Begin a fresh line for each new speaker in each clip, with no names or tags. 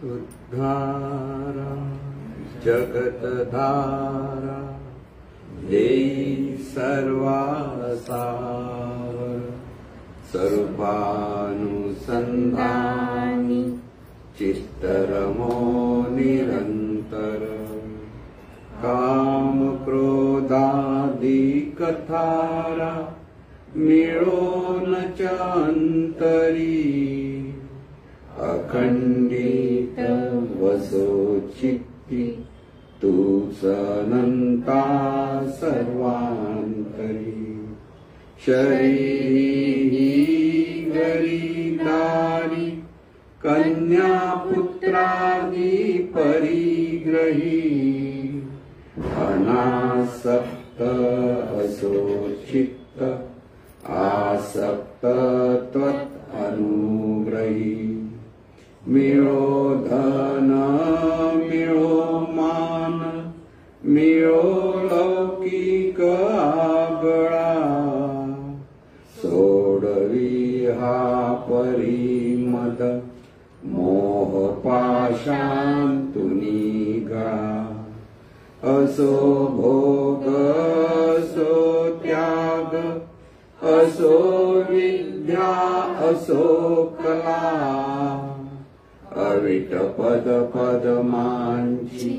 उद्धारा जगतधारा देई सर्वासार स्वरूपानुसंधानी चित्तरमो निरंतर काम क्रोधादि कथारा मिळोन च अंतरी अखंडित वसो चित्ती तूच अनंता सर्वांतरी शरीरी गरीदारी कन्या पुत्रादि परिग्रही अनासक्त असो चित्त आसक्त त्वत् अनुग्रही मिळो धन मिळो मान मिळो लौकिक आगळा सोडवी हा परिमद मोह पाशांतुनी गळा असो भोग असो त्याग असो विद्या असो कला अविट पद पदमांची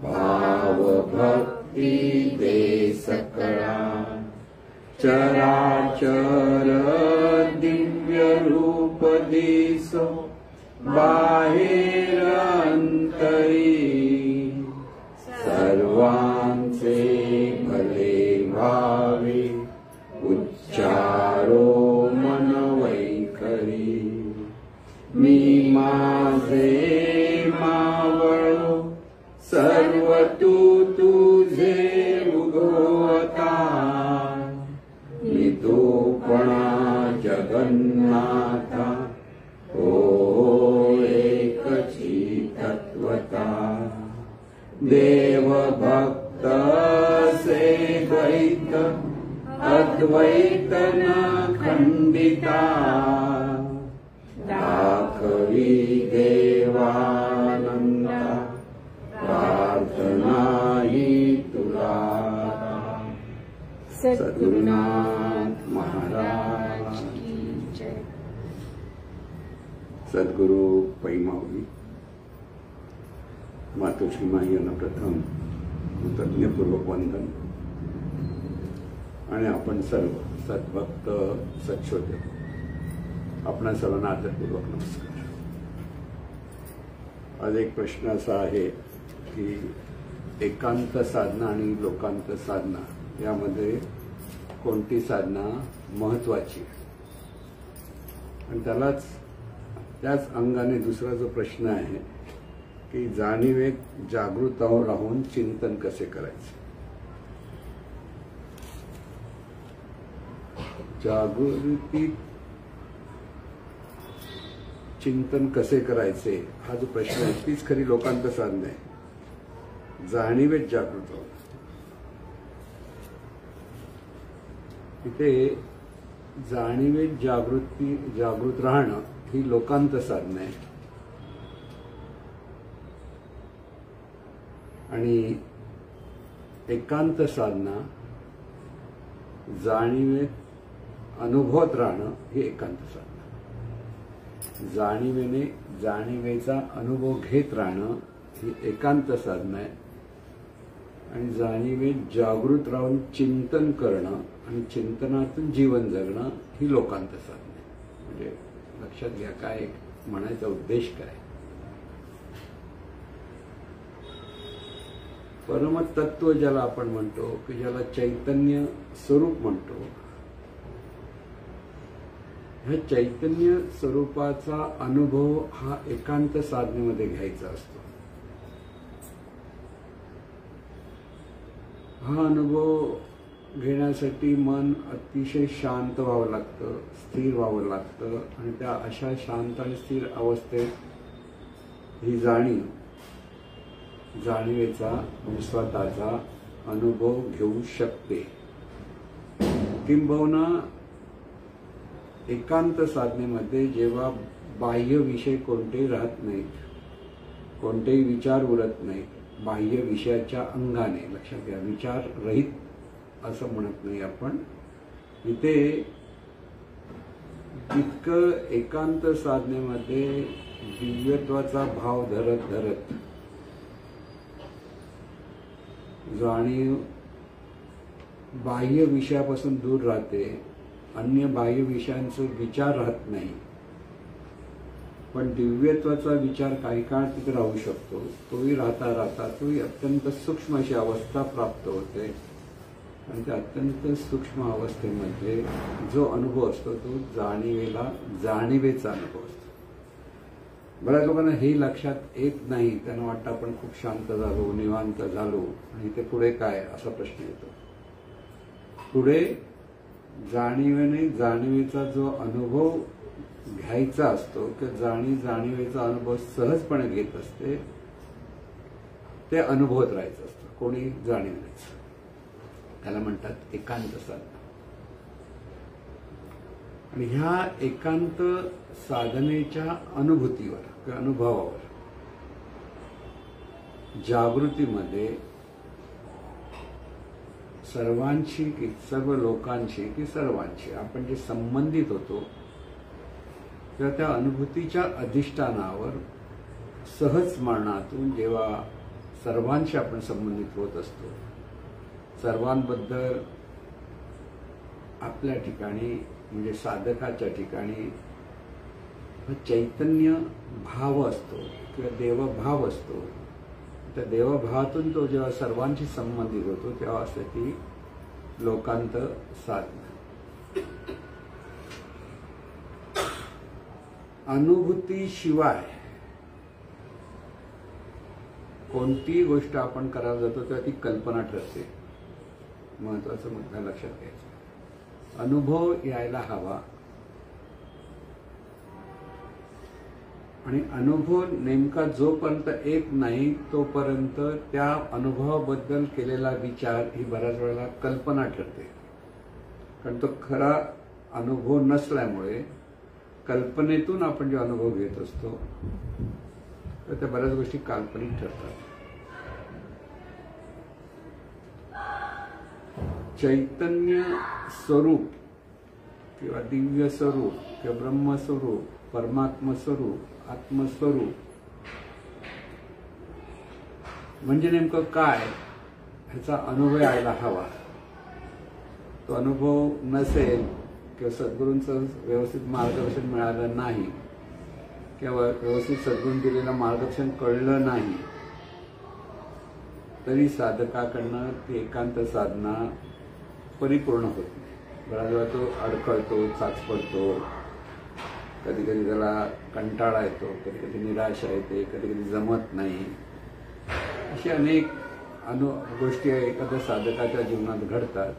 भाव भक्ती दे सकळा चराचर दिव्य रूप दिसो बाहेर अंतरी सर्वांचे भले व्हावे उच्चारो मन वैखरी मी माझे मावळो सर्व तू तुझे उगवता मी तूपणा जगन्नाथा ओ एकची तत्वता देव भक्त से द्वैत अद्वैत न खंडिता दाखवी देवानंदा प्रार्थना ही तुला सद्गुरुनाथ महाराज की जय। सद्गुरु पैमावली मातोश्री माई यांना प्रथम कृतज्ञपूर्वक वंदन आणि आपण सर्व सद्भक्त सच्छोदक आपणा सर्वांना आदरपूर्वक नमस्कार। आज एक प्रश्न असा आहे की एकांत साधना आणि लोकांत साधना यामध्ये कोणती साधना महत्वाची आणि त्याच अंगाने दुसरा जो प्रश्न आहे की जाणीवेत जागृत राहून चिंतन कसे करायचे। जागृती चिंतन कसे करायचे हा जो प्रश्न आहे तीच खरी लोकांत साधना आहे। जाणीवेत जागृत राहून इथे जाणीवेत जागृत राहणं ही लोकांत साधना आहे आणि एकांत साधना जाणीवेत अनुभवत राहणं ही एकांत साधना। जाणीवेने जाणीवेचा अनुभव घेत राहणं ही एकांत साधना आहे आणि जाणीवेत जागृत राहून चिंतन करणं आणि चिंतनातून जीवन जगणं ही लोकांत साधना आहे। म्हणजे लक्षात घ्या काय म्हणायचा उद्देश काय। परमतत्व ज्याला आपण म्हणतो की ज्याला चैतन्य स्वरूप म्हणतो ह्या चैतन्य स्वरूपाचा अनुभव हा एकांत साधनेमध्ये घ्यायचा असतो। हा अनुभव घेण्यासाठी मन अतिशय शांत व्हावं लागतं, स्थिर व्हावं लागतं आणि त्या अशा शांत आणि स्थिर अवस्थेत ही जाणीवेचा स्वतःचा अनुभव घेऊ शकते। किंबहुना एकांत साधनेमध्ये जेव्हा बाह्य विषय कोणते राहत नाहीत कोणतेही विचार उरत नाही, बाह्य विषयाच्या अंगाने. लक्षात घ्या, विचार रहित असं म्हणत नाही आपण. इथे इतकं एकांत साधनेमध्ये दिव्यत्वाचा भाव धरत धरत जाणीव बाह्य विषयापासून दूर राहते, अन्य बाह्य विषयांचा विचार राहत नाही, पण दिव्यत्वाचा विचार काही काळ तिथे राहू शकतो. तोही राहता राहता तोही अत्यंत सूक्ष्म अशी अवस्था प्राप्त होते. आणि त्या अत्यंत सूक्ष्म अवस्थेमध्ये जो अनुभव असतो तो जाणीवेचा अनुभव असतो. बऱ्याच लोकांना हे लक्षात येत नाही. त्यांना वाटतं आपण खूप शांत झालो, निवांत झालो, आणि ते पुढे काय असा प्रश्न येतो. पुढे जाणीवेचा जो अनुभव घ्यायचा असतो किंवा जाणीवेचा अनुभव सहजपणे घेत असते, ते अनुभवत राहायचं असतं. कोणी जाणीवेचं, त्याला म्हणतात एकांत साधना. आणि ह्या एकांत साधनेच्या अनुभूतीवर किंवा अनुभवावर जागृतीमध्ये सर्वांशी की सर्व लोकांशी की सर्वांशी आपण जे संबंधित होतो किंवा त्या अनुभूतीच्या अधिष्ठानावर सहज स्मरणातून जेव्हा सर्वांशी आपण संबंधित होत असतो, सर्वांबद्दल आपल्या ठिकाणी म्हणजे साधकाच्या ठिकाणी चैतन्य भाव असतो किंवा देवभाव असतो. त्या देवभावातून तो जेव्हा सर्वांशी संबंधित होतो तेव्हा असते ती लोकांत साधना. अनुभूतीशिवाय कोणतीही गोष्ट आपण करायला जातो तेव्हा ती कल्पना ठरते. महत्वाचं मुद्दा लक्षात घ्यायचा. अनुभव यायला हवा, आणि अनुभव नेमका जोपर्यंत येत नाही तोपर्यंत त्या अनुभवाबद्दल केलेला विचार ही बऱ्याच वेळेला कल्पना ठरते. कारण तो खरा अनुभव नसल्यामुळे कल्पनेतून आपण जो अनुभव घेत असतो तर त्या बऱ्याच गोष्टी काल्पनिक ठरतात. चैतन्य स्वरूप किंवा दिव्य स्वरूप किंवा ब्रह्मस्वरूप, परमात्म स्वरूप, आत्मस्वरूप म्हणजे नेमकं काय ह्याचा अनुभव यायला हवा. तो अनुभव नसेल किंवा सद्गुरूंचं व्यवस्थित मार्गदर्शन मिळालं नाही किंवा व्यवस्थित सद्गुरूंनी दिलेलं मार्गदर्शन कळलं नाही तरी साधकाकडनं ती एकांत साधना परिपूर्ण होत नाही. बऱ्याच वेळा तो अडखळतो, चाचपडतो, कधी कधी त्याला कंटाळा येतो, कधी कधी निराशा येते, कधी कधी जमत नाही. अशी अनेक गोष्टी एखाद्या साधकाच्या जीवनात घडतात.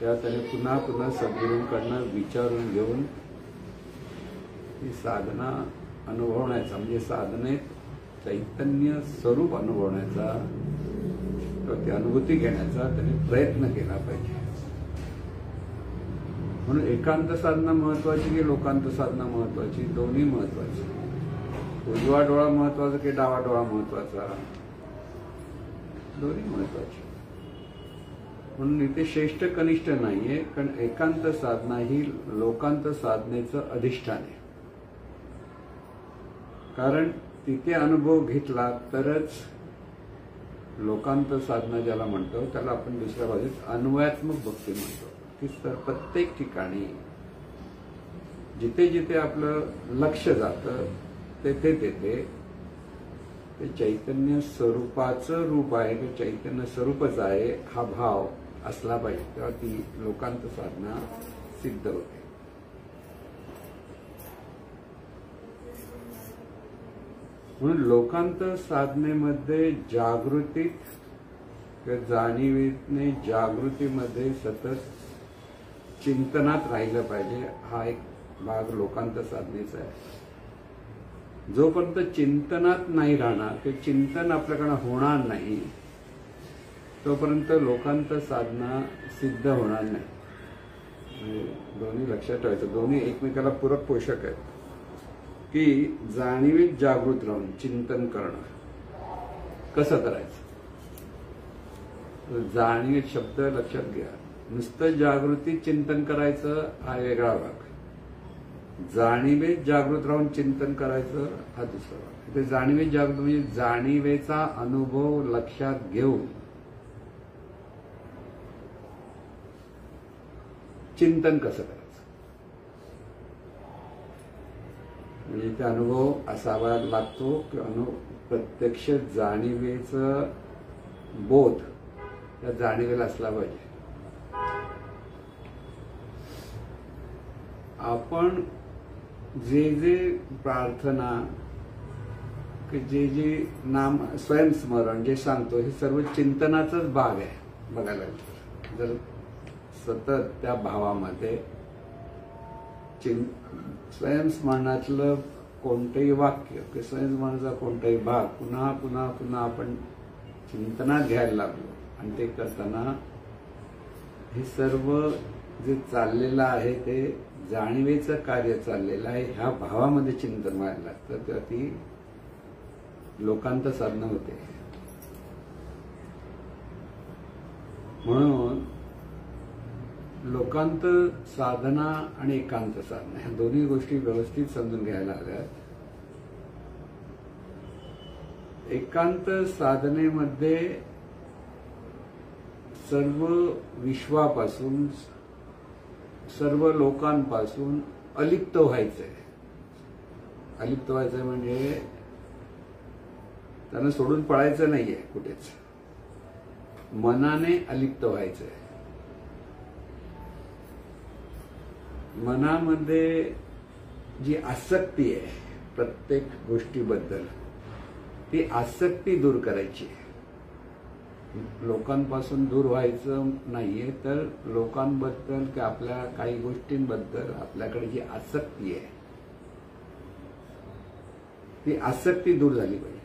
तेव्हा त्याने पुन्हा पुन्हा सद्गुरूंकडनं विचारून घेऊन ही साधना अनुभवण्याचा म्हणजे साधनेत चैतन्य स्वरूप अनुभवण्याचा किंवा ती अनुभूती घेण्याचा त्याने प्रयत्न केला पाहिजे. म्हणून एकांत साधना महत्वाची की लोकांत साधना महत्वाची? दोन्ही महत्वाची. उजवा डोळा महत्वाचा की डावा डोळा महत्वाचा? दोन्ही महत्वाची. म्हणून इथे श्रेष्ठ कनिष्ठ नाहीये, कारण एकांत साधना ही लोकांत साधनेचं अधिष्ठान आहे. कारण तिथे अनुभव घेतला तरच लोकांत साधना ज्याला म्हणतो त्याला आपण दुसऱ्या बाजूत अन्वयात्मक भक्ती म्हणतो. की प्रत्येक ठिकाणी जिथे जिथे आपलं लक्ष जातं तेथे तेथे ते चैतन्य स्वरूपाचं रूप आहे, ते चैतन्य स्वरूपच आहे हा भाव असला पाहिजे, तेव्हा ती लोकांत साधना सिद्ध होते. म्हणून लोकांत साधनेमध्ये जागृतीत जाणीवेने जागृतीमध्ये सतत चिंतनात राहिलं पाहिजे. हा एक भाग लोकांत साधनेचा आहे. जोपर्यंत चिंतनात नाही राहणार, ते चिंतन आपल्याकडे होणार नाही, तोपर्यंत लोकांत साधना सिद्ध होणार नाही. दोन्ही लक्षात ठेवायचं. दोन्ही एकमेकाला पूरक पोषक आहेत. की जाणीवेत जागृत राहून चिंतन करणं कसं करायचं. जाणीवेत शब्द लक्षात घ्या. नुसतं जागृती चिंतन करायचं हा वेगळा भाग. जाणीवेत जागृत राहून चिंतन करायचं हा दुसरा भाग. ते जाणीवेत जागृत म्हणजे जाणीवेचा अनुभव लक्षात घेऊन चिंतन कसं करायचं. म्हणजे ते अनुभव असावा लागतो की प्रत्यक्ष जाणीवेचं बोध त्या जाणीवेला असला पाहिजे. आपण जे जे प्रार्थना जे जे नाम स्वयंस्मरण जे सांगतो हे सर्व चिंतनाचाच भाग आहे बघायला गेलं. जर सतत त्या भावामध्ये स्वयंस्मरणातलं कोणतंही वाक्य किंवा स्वयंस्मरणाचा कोणताही भाग पुन्हा पुन्हा पुन्हा आपण चिंतनात घ्यायला लागलो आणि ते करताना हे सर्व जे चाललेलं आहे ते जाणीवेचं कार्य चाललेलं आहे ह्या भावामध्ये चिंतन व्हायला लागतं. तर ती लोकांत साधना होते. म्हणून लोकांत साधना आणि एकांत साधना ह्या दोन्ही गोष्टी व्यवस्थित समजून घ्यायला हव्यात. एकांत साधनेमध्ये सर्व विश्वापासून सर्व लोकांपासून अलिप्त व्हायचंय. अलिप्त व्हायचंय म्हणजे त्यांना सोडून पळायचं नाहीये कुठेच. मनाने अलिप्त व्हायचंय. मनामध्ये जी आसक्ती आहे प्रत्येक गोष्टीबद्दल ती आसक्ती दूर करायची. लोकांपासून दूर व्हायचं नाहीये तर लोकांबद्दल किंवा आपल्या काही गोष्टींबद्दल आपल्याकडे जी आसक्ती आहे ती आसक्ती दूर झाली पाहिजे.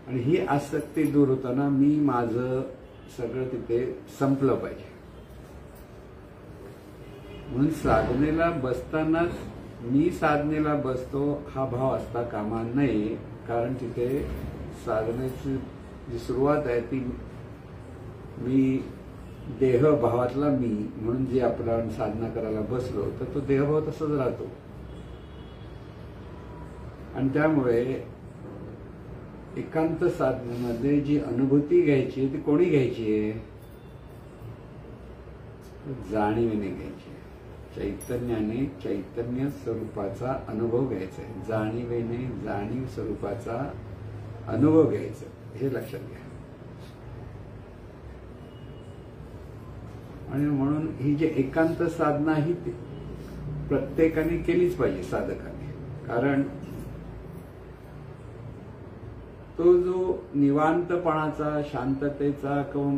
आणि ही आसक्ती दूर होताना मी माझं सगळं तिथे संपलं पाहिजे. म्हणून साधनेला बसतानाच मी साधनेला बसतो हा भाव असता कामा नये. कारण तिथे साधनेची जी सुरुवात आहे ती मी देहभावातला मी म्हणून जे आपण साधना करायला बसलो तर तो देहभाव तसाच राहतो. आणि त्यामुळे एकांत साधनेमध्ये जी अनुभूती घ्यायची ती कोणी घ्यायची आहे. जाणीवेने घ्यायची. चैतन्याने चैतन्य स्वरूपाचा अनुभव घ्यायचा आहे. जाणीवेने जाणीव स्वरूपाचा अनुभव घ्यायचा हे लक्षात घ्या. आणि म्हणून ही जी एकांत साधना ही प्रत्येकाने केलीच पाहिजे साधकाने. कारण तो जो निवांतपणाचा शांततेचा किंवा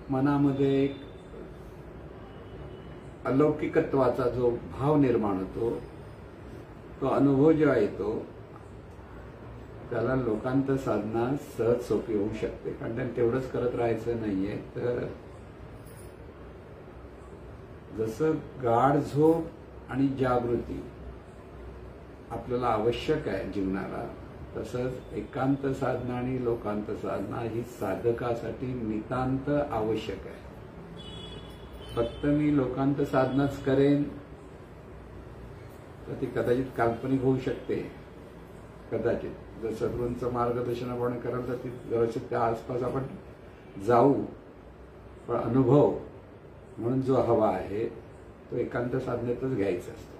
मनामध्ये एक अलौकिकत्वाचा जो भाव निर्माण होतो तो अनुभव जेव्हा येतो त्याला लोकांत साधना सहज सोपी होऊ शकते. कारण त्यांना तेवढंच करत राहायचं नाहीये. तर जसं गाढ झोप आणि जागृती आपल्याला आवश्यक आहे जीवनाला तसंच एकांत साधना आणि लोकांत साधना ही साधकासाठी नितांत आवश्यक आहे. फक्त मी लोकांत साधनाच करेन तर ती कदाचित काल्पनिक होऊ शकते. कदाचित जर सद्गुरूंचं मार्गदर्शन आपण कराल तर ती जराशी त्या आसपास आपण जाऊ. पण अनुभव म्हणून जो हवा आहे तो एकांत साधनेतच घ्यायचा असतो.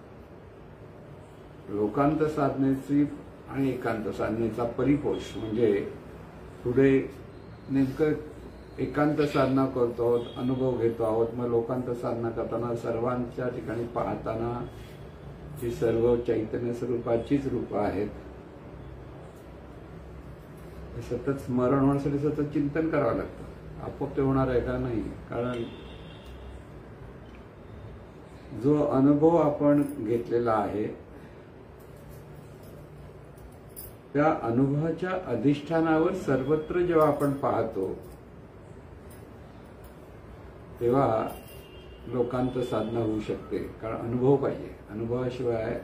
लोकांत साधनेची आणि एकांत साधनेचा परिपोष म्हणजे पुढे नेमकं एकांत साधना करतो आहोत अनुभव घेतो आहोत. मग लोकांत साधना करताना सर्वांच्या ठिकाणी पाहताना ही सर्व चैतन्य स्वरूपाचीच रूपं आहेत. सतत स्मरण होण्यासाठी सतत चिंतन करावं लागतं. आपोआप ते होणार आहे का नाही. कारण जो अनुभव आपण घेतलेला आहे त्या अनुभवाच्या अधिष्ठानावर सर्वत्र जेव्हा आपण पाहतो तेव्हा लोकांत साधना होऊ शकते. कारण अनुभव पाहिजे. अनुभवाशिवाय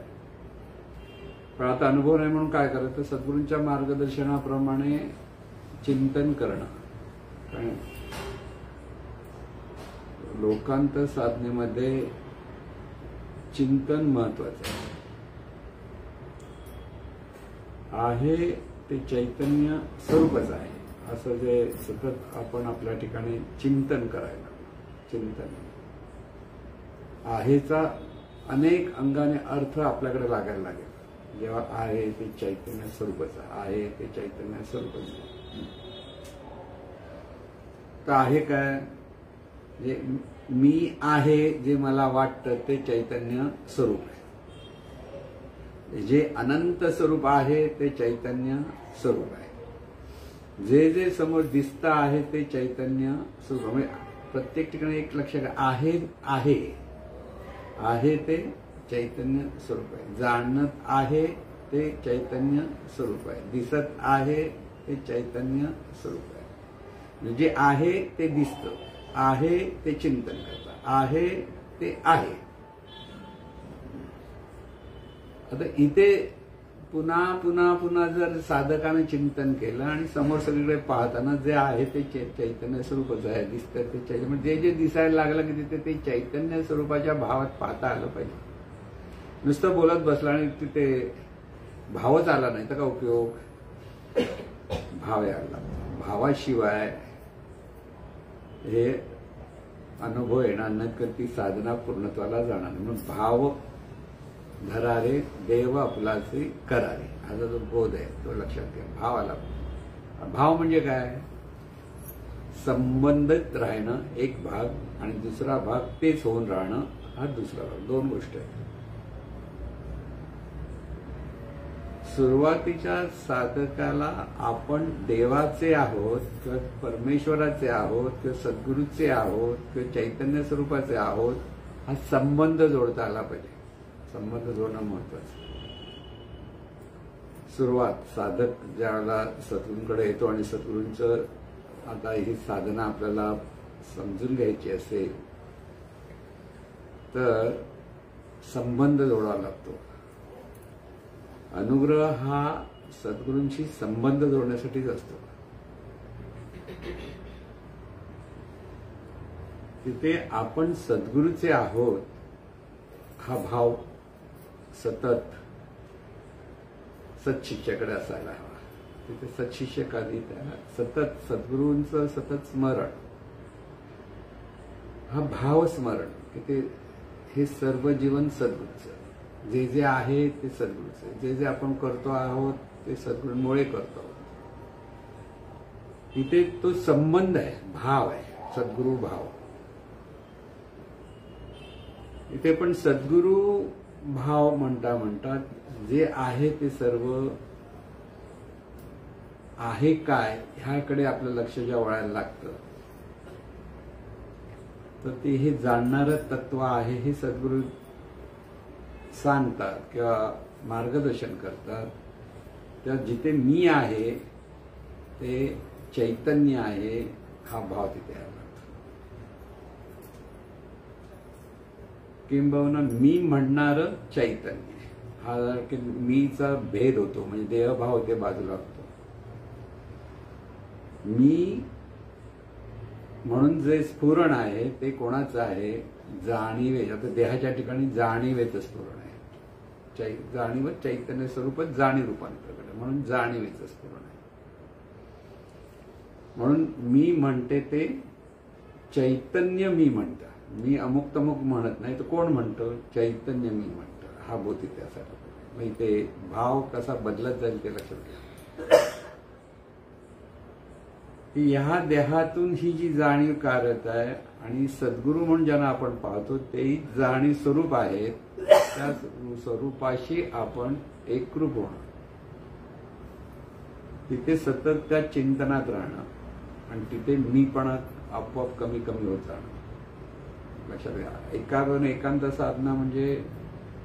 पण आता अनुभव नाही म्हणून काय करायचं, सद्गुरूंच्या मार्गदर्शनाप्रमाणे चिंतन करणं. कारण लोकांतर साधनेमध्ये चिंतन महत्वाचं आहे. ते चैतन्य स्वरूपच आहे असं जे सतत आपण आपल्या ठिकाणी चिंतन करायला, चिंतन आहेचा अनेक अंगाने अर्थ आपल्याकडे लागायला लागेल. जेव्हा आहे ते चैतन्य स्वरूपच आहे, ते चैतन्य स्वरूपच तर आहे काय, जे मी आहे, जे मला वाटतं ते चैतन्य स्वरूप आहे. जे अनंत स्वरूप आहे ते चैतन्य स्वरूप आहे. जे जे समोर दिसतं आहे ते चैतन्य स्वरूप. म्हणजे प्रत्येक ठिकाणी एक लक्षात आहे, आहे आहे ते चैतन्य स्वरूप आहे. जाणत आहे ते चैतन्य स्वरूप आहे. दिसत आहे ते चैतन्य स्वरूप आहे. म्हणजे जे आहे ते दिसतं, आहे ते चिंतन करतं, आहे ते आहे. आता इथे पुन्हा पुन्हा पुन्हा जर साधकाने चिंतन केलं आणि समोर सगळीकडे पाहताना जे आहे ते चैतन्य स्वरूपच आहे, दिसतं ते चैतन्य. म्हणजे जे दिसायला लागलं की तिथे ते चैतन्य स्वरूपाच्या भावात पाहता आलं पाहिजे. नुसतं बोलत बसला आणि तिथे भावच आला नाही तर का उपयोग. भाव यायला लागतो. भावाशिवाय हे अनुभव येणार नाही, ती साधना पूर्णत्वाला जाणार नाही. म्हणून भाव धरारे देव आपलाचे करारे, असा जो बोध आहे तो लक्षात घ्या. भाव आला. भाव म्हणजे काय, संबंधित राहणं एक भाग, आणि दुसरा भाग तेच होऊन राहणं हा दुसरा भाग. दोन गोष्टी आहेत. सुरुवातीच्या साधकाला आपण देवाचे आहोत किंवा परमेश्वराचे आहोत किंवा सद्गुरूचे आहोत किंवा चैतन्य स्वरूपाचे आहोत हा संबंध जोडता आला पाहिजे. संबंध जोडणं महत्वाचं. सुरुवात साधक ज्यावेळेला सद्गुरूंकडे येतो आणि सद्गुरूंचं आता ही साधना आपल्याला समजून घ्यायची असेल तर संबंध जोडावा लागतो. अनुग्रह हा सद्गुरूंशी संबंध जोडण्यासाठीच असतो. तिथे आपण सद्गुरूचे आहोत हा भाव सतत सत्शिष्याकडे असायला हवा. तिथे सत्शिष्य आधी त्याला सतत सद्गुरूंचं सतत स्मरण, हा भाव स्मरण की ते हे सर्व जीवन सद्गुरूचं, जे जे आहे ते सद्गुरूचं, जे जे आपण करतो आहोत ते सद्गुरूंमुळे करतो आहोत. इथे तो संबंध आहे, भाव आहे, सद्गुरू भाव. इथे पण सद्गुरू भाव म्हणता म्हणता जे आहे ते सर्व आहे काय ह्याकडे आपलं लक्ष जेव्हा वळायला लागतं तर ते हे जाणणारं तत्व आहे हे सद्गुरू सांगतात किंवा मार्गदर्शन करतात. त्या जिथे मी आहे ते चैतन्य आहे हा भाव तिथे आला. किंबहुना मी म्हणणारं चैतन्य हा की मीचा भेद होतो, म्हणजे देहभाव ते बाजूला होतो. मी म्हणून जे स्फुरण आहे ते कोणाचं आहे, जाणीवे. आता देहाच्या ठिकाणी जाणीवेचं स्फुरण आहे. जाणीव चैतन्य स्वरूपात जाणीव रूपांतर करते म्हणून जाणीवेचं स्फुरण आहे. म्हणून मी म्हणते ते चैतन्य मी म्हणतं. मी अमुक तमुक म्हणत नाही तर कोण म्हणतं, चैतन्य मी म्हणतं. हा बोध त्यासाठी म्हणजे ते भाव कसा बदलत जाईल ते लक्षात घ्या. ह्या देहातून ही जी जाणीव कार्यरत आहे आणि सद्गुरू म्हणून ज्यांना आपण पाहतो तेही जाणीव स्वरूप आहेत, त्या स्वरूपाशी आपण एकरूप होणं, तिथे सतत त्या चिंतनात राहणं आणि तिथे मीपणा आपोआप कमी कमी होत जाणं. लक्षात घ्या. एकाग्र एकांत साधना म्हणजे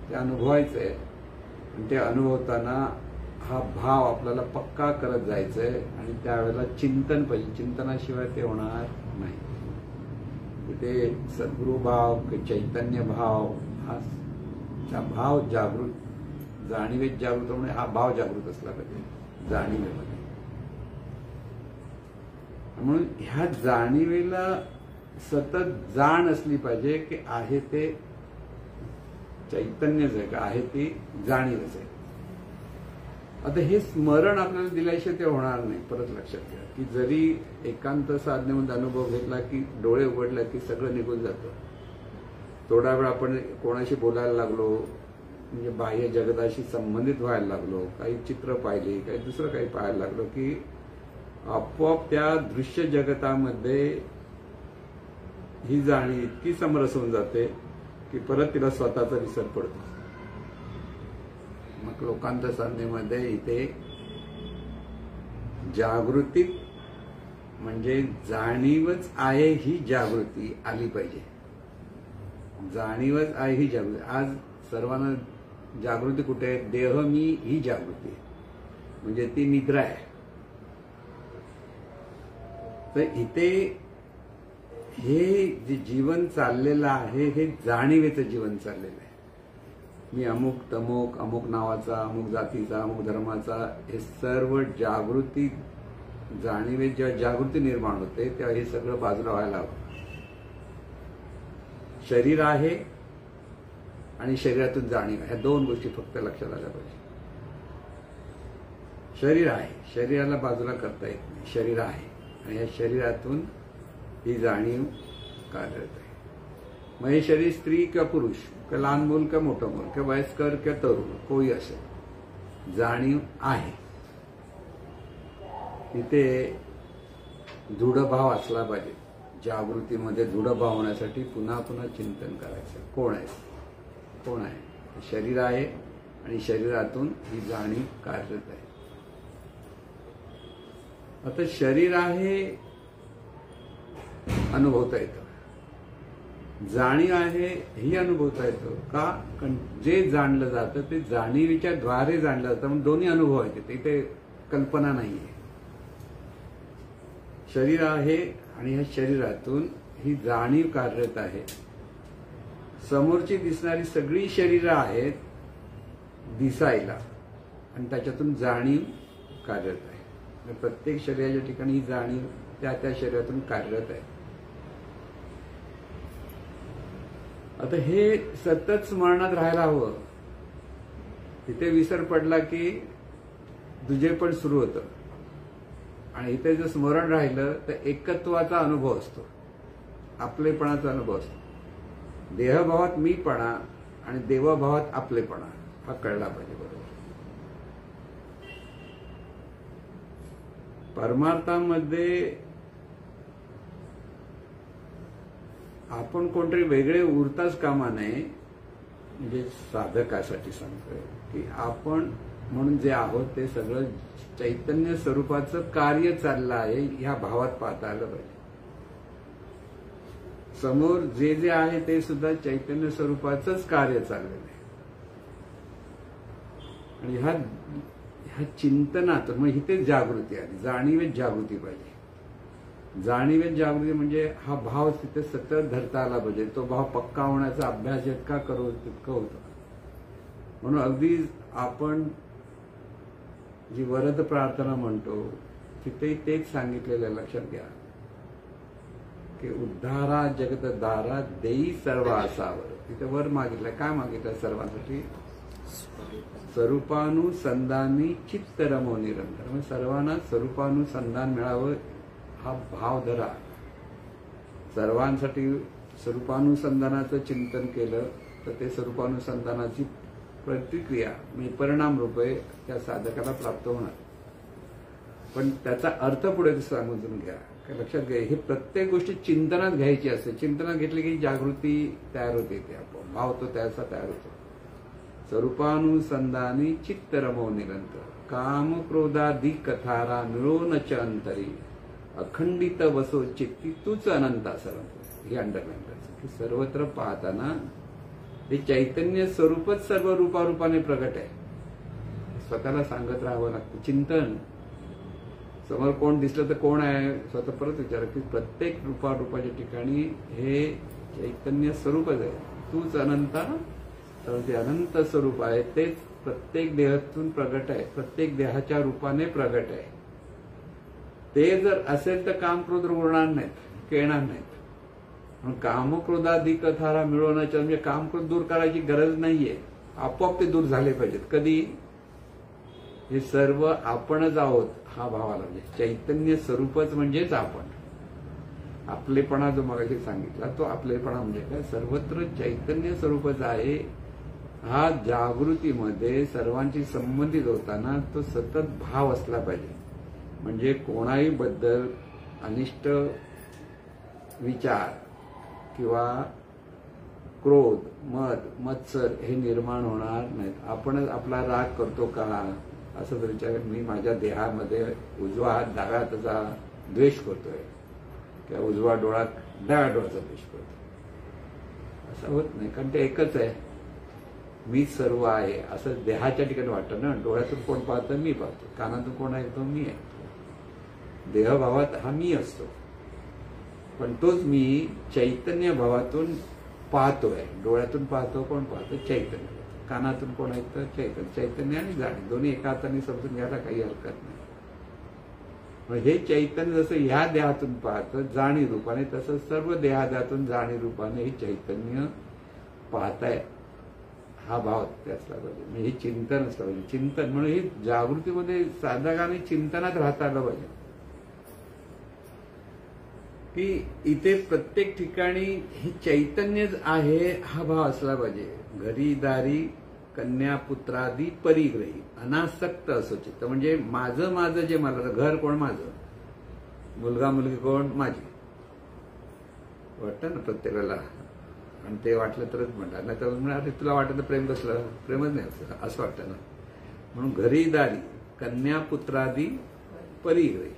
ते अनुभवायचं आहे आणि ते अनुभवताना हा भाव आपल्याला पक्का करत जायचंय आणि त्यावेळेला चिंतन पाहिजे. चिंतनाशिवाय ते होणार नाही. तिथे सद्गुरू भाव चैतन्य भाव हा भाव जाणीवेत जागृत होणे हा भाव जागृत असला पाहिजे जाणीवेमध्ये. म्हणून ह्या जाणीवेला सतत जाण असली पाहिजे की आहे ते चैतन्यच आहे का, आहे ती जाणीवच आहे. आता हे स्मरण आपल्याला दिल्याशिवाय ते होणार नाही. परत लक्षात घ्या की जरी एकांत साधनेमध्ये अनुभव घेतला की डोळे उघडला की सगळं निघून जातं. थोडा वेळ आपण कोणाशी बोलायला लागलो, म्हणजे बाह्य जगताशी संबंधित व्हायला लागलो, काही चित्र पाहिली, काही दुसरं काही पाहायला लागलो की आपोआप त्या दृश्य जगतामध्ये ही जाणीव इतकी समरस होऊन जाते की परत तिला स्वतःचा विसर पडतो. मग लोकांत साधनेमध्ये इथे जागृती म्हणजे जाणीवच आहे ही जागृती आली पाहिजे. जाणीवच आहे ही जागृती. आज सर्वांना जागृती कुठे आहे? देह मी ही जागृती म्हणजे ती निद्रा आहे. तर इथे हे जे जीवन चाललेलं आहे हे जाणीवेचं जीवन चाललेलं आहे. मी अमुक तमुक, अमुक नावाचा, अमुक जातीचा, अमुक धर्माचा, हे सर्व जागृती जाणीवेत जेव्हा जागृती निर्माण होते तेव्हा हे सगळं बाजूला व्हायला हवं. शरीर आहे आणि शरीरातून जाणीव, ह्या दोन गोष्टी फक्त लक्षात आल्या पाहिजे. शरीर आहे, शरीराला बाजूला करता येत नाही. शरीर आहे आणि या शरीरातून ही जाणीव कार्यरत आहे. मग हे शरीर स्त्री किंवा पुरुष किंवा लहान मूल किंवा मोठं मूल किंवा वयस्कर किंवा तरुण कोणी असेल, जाणीव आहे. तिथे दृढभाव असला पाहिजे. जागृतीमध्ये दृढभाव होण्यासाठी पुन्हा पुन्हा चिंतन करायचं. कोण आहे, कोण आहे? शरीर आहे आणि शरीरातून ही जाणीव कार्यरत आहे. आता शरीर आहे अनुभवता येतं, जाणीव आहे ही अनुभवता येतं का? कारण जे जाणलं जातं ते जाणीवीच्या द्वारे जाणलं जातं. म्हणून दोन्ही अनुभव आहेत, इथे कल्पना नाहीये. शरीर आहे आणि ह्या शरीरातून ही जाणीव कार्यरत आहे. समोरची दिसणारी सगळी शरीरं आहेत दिसायला आणि त्याच्यातून जाणीव कार्यरत आहे. प्रत्येक शरीराच्या ठिकाणी ही जाणीव त्या त्या शरीरातून कार्यरत आहे. आता हे सतत स्मरणात राहायला हवं. तिथे विसर पडला की तुझे पण सुरू होतं. आणि इथे जर स्मरण राहिलं तर एकत्वाचा अनुभव असतो, आपलेपणाचा अनुभव असतो. देहभावात मीपणा आणि देवभावात आपलेपणा हा कळला पाहिजे. बरोबर. परमार्थामध्ये आपण कोणतरी वेगळे उरताच कामा नये. म्हणजे साधकासाठी सांगतोय की आपण म्हणून जे आहोत ते सगळं चैतन्य स्वरूपाचं कार्य चाललं आहे ह्या भावात पाहता आलं पाहिजे. समोर जे जे आहे ते सुद्धा चैतन्य स्वरूपाचंच कार्य चाललेलं आहे. आणि ह्या चिंतनातून मग इथे जागृती आली. जाणीवेत जागृती पाहिजे. जाणीवेत जागृती म्हणजे हा भाव तिथे सतत धरता आला पाहिजे. तो भाव पक्का होण्याचा अभ्यास जितका करू तितकं होतं. म्हणून अगदी आपण जी वरद प्रार्थना म्हणतो तिथे तेच सांगितलेलं लक्षात घ्या की उद्धारा जगत दारा देई सर्व असावर. तिथे वर मागितलं, काय मागितलं सर्वांसाठी? स्वरूपानुसंधानी चित्त रमो निरंतर. म्हणजे सर्वांना स्वरूपानुसंधान मिळावं हा भाव धरा. सर्वांसाठी स्वरूपानुसंधानाचं चिंतन केलं तर ते स्वरूपानुसंधानाची प्रतिक्रिया म्हणजे परिणाम रूपे त्या साधकाला प्राप्त होणार. पण त्याचा अर्थ पुढे समजून घ्या. लक्षात घ्या, हे प्रत्येक गोष्टी चिंतनात घ्यायची असते. चिंतनात घेतली की जागृती तयार होते. ते आपण भाव तो त्याचा तयार होतो. स्वरूपानुसंधानी चित्त रमो निरंतर काम क्रोधादी कथारा मिळून च अंतरी अखंडित वसो चित्ती तूच अनंता सर्व. हे अंडरलाईन करायचं की सर्वत्र पाहताना हे चैतन्य स्वरूपच सर्व रूपारूपाने प्रगट आहे. स्वतःला सांगत राहावं लागतं. चिंतन समोर कोण दिसलं तर कोण आहे स्वतः परत विचार की प्रत्येक रूपारूपाच्या ठिकाणी हे चैतन्य स्वरूपच आहे. तूच अनंता, तर ते अनंत स्वरूप आहे तेच प्रत्येक देहातून प्रगट आहे, प्रत्येक देहाच्या रूपाने प्रगट आहे. ते जर असेल तर काम क्रोध उरणार नाहीत, खेळणार नाहीत. म्हणून कामक्रोधाधिक कथारा मिळवण्याच्या म्हणजे कामक्रोध दूर करायची गरज नाहीये, आपोआप ते दूर झाले पाहिजेत. कधी? हे सर्व आपणच आहोत हा भाव आला म्हणजे चैतन्य स्वरूपच म्हणजेच आपण. आपलेपणा जो मगाशी सांगितला तो आपलेपणा म्हणजे काय? सर्वत्र चैतन्य स्वरूपच आहे. हा जागृतीमध्ये सर्वांची संबंधित होताना तो सतत भाव असला पाहिजे. म्हणजे कोणाही बद्दल अनिष्ट विचार किंवा क्रोध, मद, मत्सर हे निर्माण होणार नाहीत. आपणच आपला राग करतो का असं जर विचार, मी माझ्या देहामध्ये उजवा हात डाव्या हाताचा द्वेष करतोय किंवा उजवा डोळा डाव्या डोळ्याचा द्वेष करतोय, असं होत नाही. कारण ते एकच आहे, मी सर्व आहे असं देहाच्या ठिकाणी वाटतं ना. डोळ्यातून कोण पाहतं? मी पाहतो. कानातून कोण ऐकतो? मी ऐकतो. देहभावात हा मी असतो, पण तोच मी चैतन्य भावातून पाहतोय. डोळ्यातून पाहतो कोण? पाहतो चैतन्य. कानातून कोण ऐकतं? चैतन्य. चैतन्य आणि जाणीव दोन्ही एका हाताने समजून घ्यायला काही हरकत नाही. हे चैतन्य जसं ह्या देहातून पाहतं जाणीव रूपाने, तसं सर्व देहातून जाणीव रूपाने हे चैतन्य पाहताय. हा भाव असला पाहिजे. म्हणजे हे चिंतन असलं पाहिजे. चिंतन म्हणून हे जागृतीमध्ये साधकाने चिंतनात राहता आलं पाहिजे की इथे प्रत्येक ठिकाणी हे चैतन्यच आहे हा भाव असला पाहिजे. घरी दारी कन्या पुत्रादी परिग्रही अनासक्त असो चित्त. म्हणजे माझं माझं जे मला, घर कोण? माझं. मुलगा मुलगी कोण? माझी. वाटतं ना प्रत्येकाला, आणि ते वाटलं तरच म्हणतात, नाही तर म्हणणार तुला वाटतं प्रेम कसलं? प्रेमच नाही असं वाटतं ना. म्हणून घरी दारी कन्या पुत्रादी परिग्रही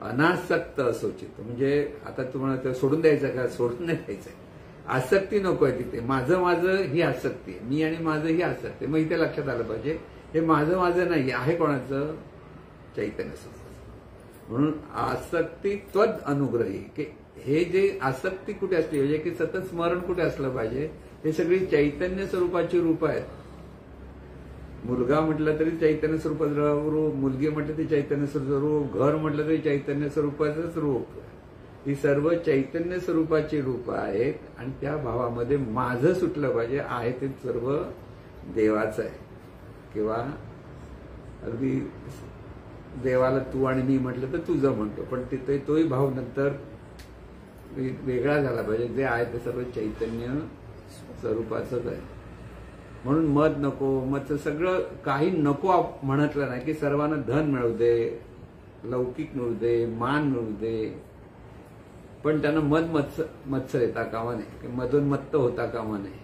अनासक्त असो चित्त. म्हणजे आता तुम्हाला सोडून द्यायचं का? सोडून नाही द्यायचं. आसक्ती नको आहे तिथे. माझं माझं ही आसक्ती आहे, मी आणि माझं ही आसक्ती. मग इथे लक्षात आलं पाहिजे हे माझं माझं नाही आहे. कोणाचं? चैतन्य स्वरूप. म्हणून आसक्ती त्वद अनुग्रही, की हे जे आसक्ती कुठे असली पाहिजे, की सतत स्मरण कुठे असलं पाहिजे? हे सगळी चैतन्य स्वरूपाची रूप आहेत. मुलगा म्हटलं तरी चैतन्य स्वरूपाचं रूप, मुलगी म्हटलं तरी चैतन्य स्वरूपाचं रूप, घर म्हटलं तरी चैतन्य स्वरूपाचंच रूप. ही सर्व चैतन्य स्वरूपाची रूप आहेत. आणि त्या भावामध्ये माझं सुटलं पाहिजे. आहे ते सर्व देवाचं आहे. किंवा अगदी देवाला तू आणि मी म्हटलं तर तुझं म्हणतो, पण तिथे तोही भाव नंतर वेगळा झाला पाहिजे. जे आहे ते सर्व चैतन्य स्वरूपाचंच आहे. म्हणून मद नको, मदचं सगळं काही नको म्हणतलं नाही की सर्वांना धन मिळू दे, लौकिक मिळू दे, मान मिळू दे, पण त्यांना मत्सर येता कामा नये, की मधून मत्त होता कामा नये.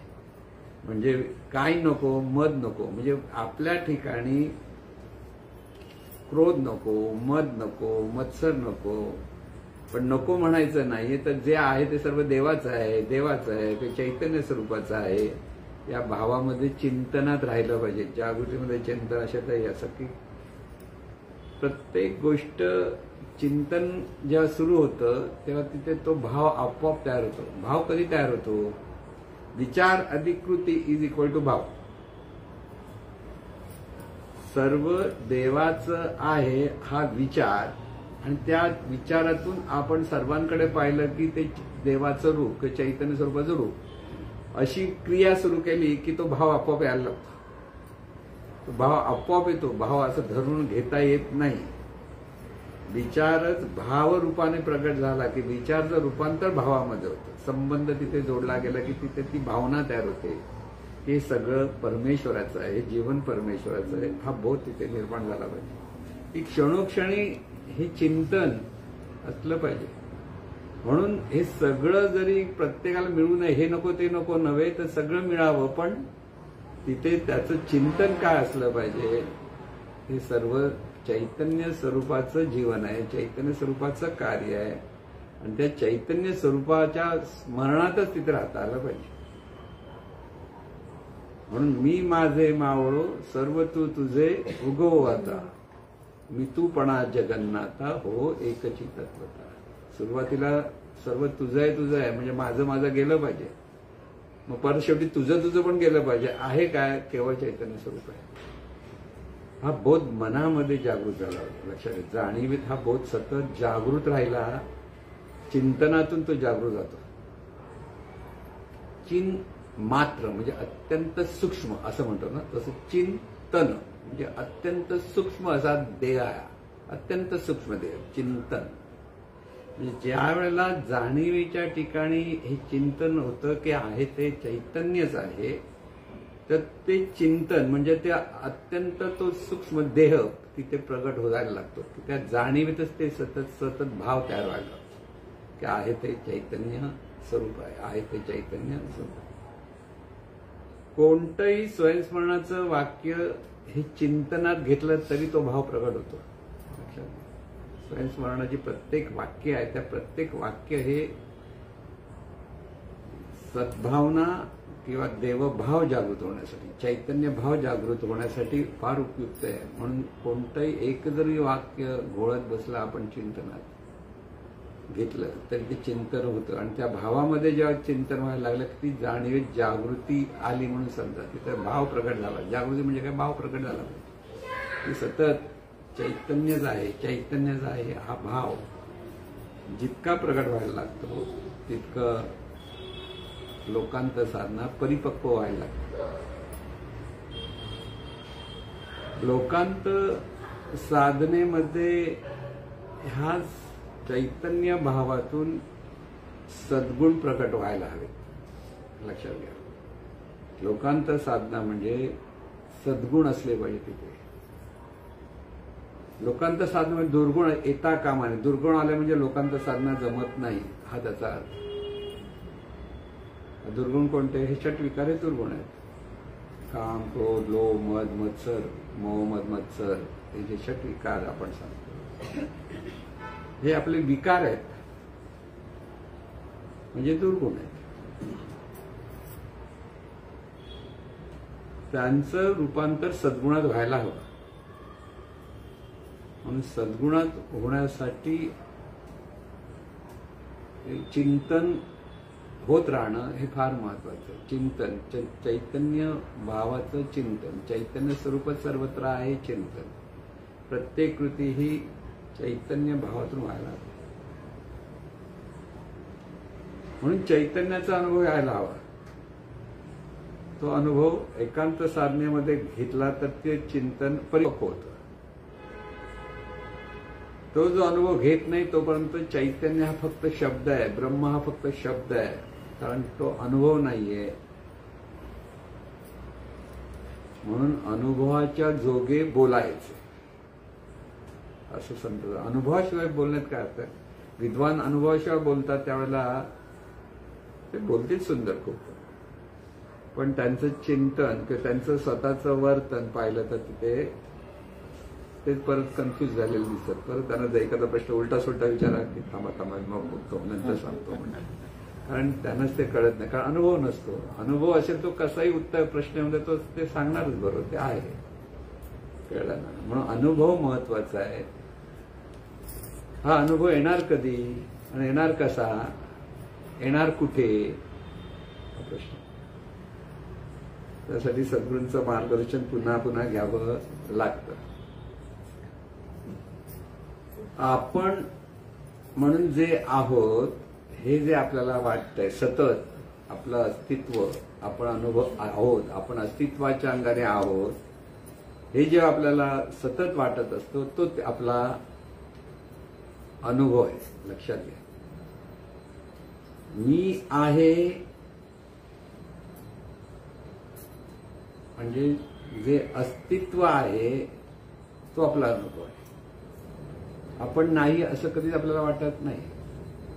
म्हणजे काही नको, मद नको. म्हणजे आपल्या ठिकाणी क्रोध नको, मद नको, मत्सर नको. पण नको म्हणायचं नाही, तर जे आहे ते सर्व देवाचं आहे, देवाचं आहे, ते चैतन्य स्वरूपाचं आहे. या भावामध्ये चिंतनात राहिलं पाहिजे. जागृतीमध्ये चिंतन अशातही असं की प्रत्येक गोष्ट चिंतन जेव्हा सुरू होतं तेव्हा तिथे तो भाव आपोआप तयार होतो. भाव कधी तयार होतो? विचार अधिक कृती इज इक्वल टू भाव. सर्व देवाचं आहे हा विचार, आणि त्या विचारातून आपण सर्वांकडे पाहिलं की ते देवाचं रूप, चैतन्य स्वरूपाचं रूप, अशी क्रिया सुरू केली की तो भाव आपोआप यायला लागतो. तो भाव आपोआप येतो. भाव असं धरून घेता येत नाही. विचारच भाव रूपाने प्रगट झाला की विचारचं रूपांतर भावामध्ये होतं. संबंध तिथे जोडला गेला की तिथे ती भावना तयार होते. हे सगळं परमेश्वराचं आहे, हे जीवन परमेश्वराचं आहे. हा बोध तिथे निर्माण झाला पाहिजे. की क्षणोक्षणी हे चिंतन असलं पाहिजे. म्हणून हे सगळं जरी प्रत्येकाला मिळू नये, हे नको ते नको नव्हे, तर सगळं मिळावं, पण तिथे त्याचं चिंतन काय असलं पाहिजे? हे सर्व चैतन्य स्वरूपाचं जीवन आहे, चैतन्य स्वरूपाचं कार्य आहे. आणि त्या चैतन्य स्वरूपाच्या स्मरणातच तिथे राहता आलं पाहिजे. म्हणून मी माझे मावळो सर्व तू तुझे उगव आता, मी तूपणा जगन्नाथा हो एकची तत्वता. सुरुवातीला सर्व तुझं आहे म्हणजे माझं गेलं पाहिजे. मग परत शेवटी तुझं पण गेलं पाहिजे. आहे काय? केवळ चैतन्य स्वरूप आहे. हा बोध मनामध्ये जागृत झाला. लक्षात घ्या, जाणीवीत हा बोध सतत जागृत राहिला. चिंतनातून तो जागृत जातो. मात्र म्हणजे अत्यंत सूक्ष्म असं म्हणतो ना, तसं चिंतन म्हणजे अत्यंत सूक्ष्म असा देह आहे. अत्यंत सूक्ष्म देह चिंतन. म्हणजे ज्या वेळेला जाणीवीच्या ठिकाणी हे चिंतन होतं की आहे ते चैतन्यच आहे, तर ते चिंतन म्हणजे ते अत्यंत तो सूक्ष्म देह तिथे प्रगट व्हायला लागतो. त्या जाणीवीतच ते सतत भाव तयार व्हायला की आहे ते चैतन्य स्वरूप आहे ते चैतन्य स्वरूप. कोणतंही स्वयंस्मरणाचं वाक्य हे चिंतनात घेतलं तरी तो भाव प्रगट होतो. स्वयंस्मरणाची प्रत्येक वाक्य आहे, त्या प्रत्येक वाक्य हे सद्भावना किंवा देवभाव जागृत होण्यासाठी, चैतन्य भाव जागृत होण्यासाठी फार उपयुक्त आहे. म्हणून कोणतंही एक जरी वाक्य घोळत बसला आपण चिंतनात घेतलं तरी ते चिंतन होतं. आणि त्या भावामध्ये जेव्हा चिंतन व्हायला लागलं की ती जाणीवीत जागृती आली म्हणून समजा. तिथं भाव प्रगट झाला. जागृती म्हणजे काय? भाव प्रगट झाला. ती सतत चैतन्यच आहे, चैतन्यच आहे हा भाव जितका प्रगट व्हायला लागतो तितकं लोकांत साधना परिपक्व व्हायला लागते. लोकांत साधनेमध्ये ह्या चैतन्य भावातून सद्गुण प्रकट व्हायला हवे. लक्षात घ्या, लोकांत साधना म्हणजे सद्गुण असले पाहिजे तिथे. लोकांत साधना दुर्गुण येता कामा नये. दुर्गुण आले म्हणजे लोकांत साधना जमत नाही हा त्याचा अर्थ. दुर्गुण कोणते? हे षटविकार हे दुर्गुण आहेत. काम, क्रोध, लोभ, मद, मत्सर, मोह, मद, मत्सर हे जे षटविकार आपण सांगतो हे आपले विकार आहेत, म्हणजे दुर्गुण आहेत. त्यांचं रूपांतर सद्गुणात व्हायला हवं. म्हणून सद्गुणात होण्यासाठी चिंतन होत राहणं हे फार महत्वाचं. चिंतन चैतन्य भावाचं चिंतन. चैतन्य स्वरूपच सर्वत्र आहे चिंतन. प्रत्येक कृती ही चैतन्य भावातून व्हायला हवी. म्हणून चैतन्याचा अनुभव यायला हवा. तो अनुभव एकांत साधनेमध्ये घेतला तर ते चिंतन परिपक्व होतं. तो जो अनुभव घेत नाही तोपर्यंत चैतन्य हा फक्त शब्द आहे, ब्रह्म हा फक्त शब्द आहे, कारण तो अनुभव नाहीये. म्हणून अनुभवाच्या जोगे बोलायचे असं संत. अनुभवाशिवाय बोलण्यात काय अर्थ आहे? विद्वान अनुभवाशिवाय बोलतात त्यावेळेला ते बोलतील सुंदर खूप, पण त्यांचं चिंतन किंवा त्यांचं स्वतःचं वर्तन पाहिलं तर तिथे ते परत कन्फ्युज झालेलं दिसत. परत त्यांना एखादा प्रश्न उलटा सुलटा विचारा की थांबा मग बोलतो नंतर सांगतो म्हणतात. कारण त्यांनाच ते कळत नाही, कारण अनुभव नसतो. अनुभव असेल तो कसाही उत्तर प्रश्नामध्ये तो ते सांगणारच बरोबर, ते आहे कळलं ना. म्हणून अनुभव महत्वाचा आहे. हा अनुभव येणार कधी आणि येणार कसा, येणार कुठे हा प्रश्न. त्यासाठी सद्गुरूंचं मार्गदर्शन पुन्हा पुन्हा घ्यावं लागतं. आपण म्हणून जे आहोत हे जे आपल्याला वाटतंय सतत आपलं अस्तित्व, आपण अनुभव आहोत, आपण अस्तित्वाच्या अंगाने आहोत, हे जे आपल्याला सतत वाटत असतो तो आपला अनुभव आहे. लक्षात घ्या, मी आहे म्हणजे जे अस्तित्व आहे तो आपला अनुभव आहे. आपण नाही असं कधीच आपल्याला वाटत नाही.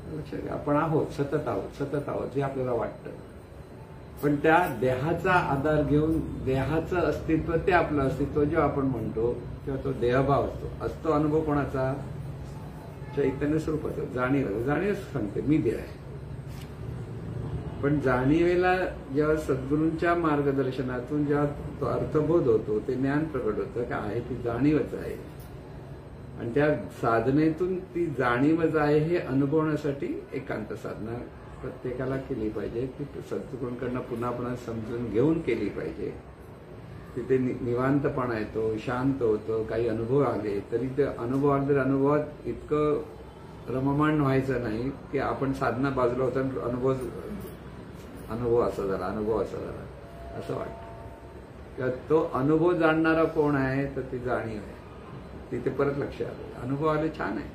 लक्षात घ्या, आपण आहोत, सतत आहोत हे आपल्याला वाटतं. पण त्या देहाचा आधार घेऊन देहाचं अस्तित्व ते आपलं अस्तित्व जेव्हा आपण म्हणतो तेव्हा तो देहभाव असतो अनुभव कोणाचा? चैतन्य स्वरूपाचा. जाणीव सांगते मी देह आहे. पण जाणीवेला जेव्हा सद्गुरूंच्या मार्गदर्शनातून जेव्हा तो अर्थबोध होतो, ते ज्ञान प्रकट होतं की आहे ती जाणीवच आहे. आणि त्या साधनेतून ती जाणीवच आहे हे अनुभवण्यासाठी एकांत साधना प्रत्येकाला केली पाहिजे, ती सद्गुरूंकडनं पुन्हा पुन्हा समजून घेऊन केली पाहिजे. तिथे निवांतपणा येतो, शांत होतं. काही अनुभव आले तरी ते अनुभवात इतकं रममाण व्हायचं नाही की आपण साधना बाजूला होता अनुभव असा झाला असं वाटतं. तर तो अनुभव जाणणारा कोण आहे, तर ती जाणीव आहे. तिथे परत लक्ष आलं, अनुभव आले छान आहे,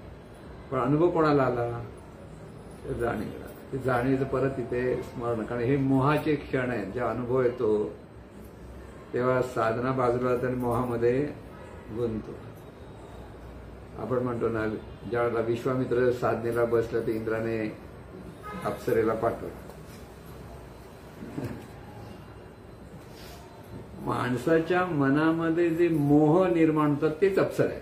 पण अनुभव कोणाला आला, तर जाणीव. ते जाणीवेचं परत तिथे स्मरण. कारण हे मोहाचे क्षण आहेत. जेव्हा अनुभव येतो तेव्हा साधना बाजूला जाते आणि मोहामध्ये गुंततो. आपण म्हणतो ना, ज्यावेळेला विश्वामित्र साधनेला बसला तर इंद्राने अप्सरेला पाठवलं. माणसाच्या मनामध्ये जे मोह निर्माण होतात तेच अप्सर आहे.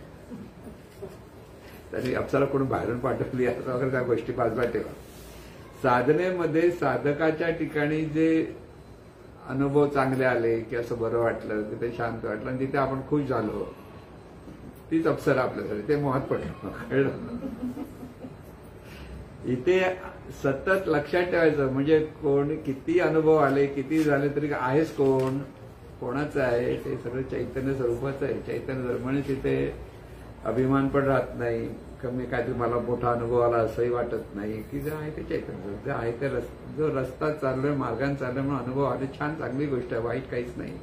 त्यांनी अप्सरा कोण बाहेरून पाठवली असं वगैरे त्या गोष्टी बाजूला ठेवा. साधनेमध्ये साधकाच्या ठिकाणी जे अनुभव चांगले आले की असं बरं वाटलं, तिथे शांत वाटलं आणि तिथे आपण खुश झालो, तीच अप्सरा आपल्यासाठी. ते मोहात पडलं, कळलं. इथे सतत लक्षात ठेवायचं. म्हणजे कोण किती अनुभव आले, किती झाले तरी आहेच कोण, कोणाचं आहे, ते सगळं चैतन्य स्वरूपाचं आहे. चैतन्य स्वरूप म्हणजे तिथे अभिमान पण राहत नाही, कमी काहीतरी मला मोठा अनुभव आला असंही वाटत नाही. की जे आहे ते चैतन्य, जे आहे ते जो रस्ता चाललोय, मार्गाने चाललोय म्हणून अनुभव आले, छान, चांगली गोष्ट आहे, वाईट काहीच नाही.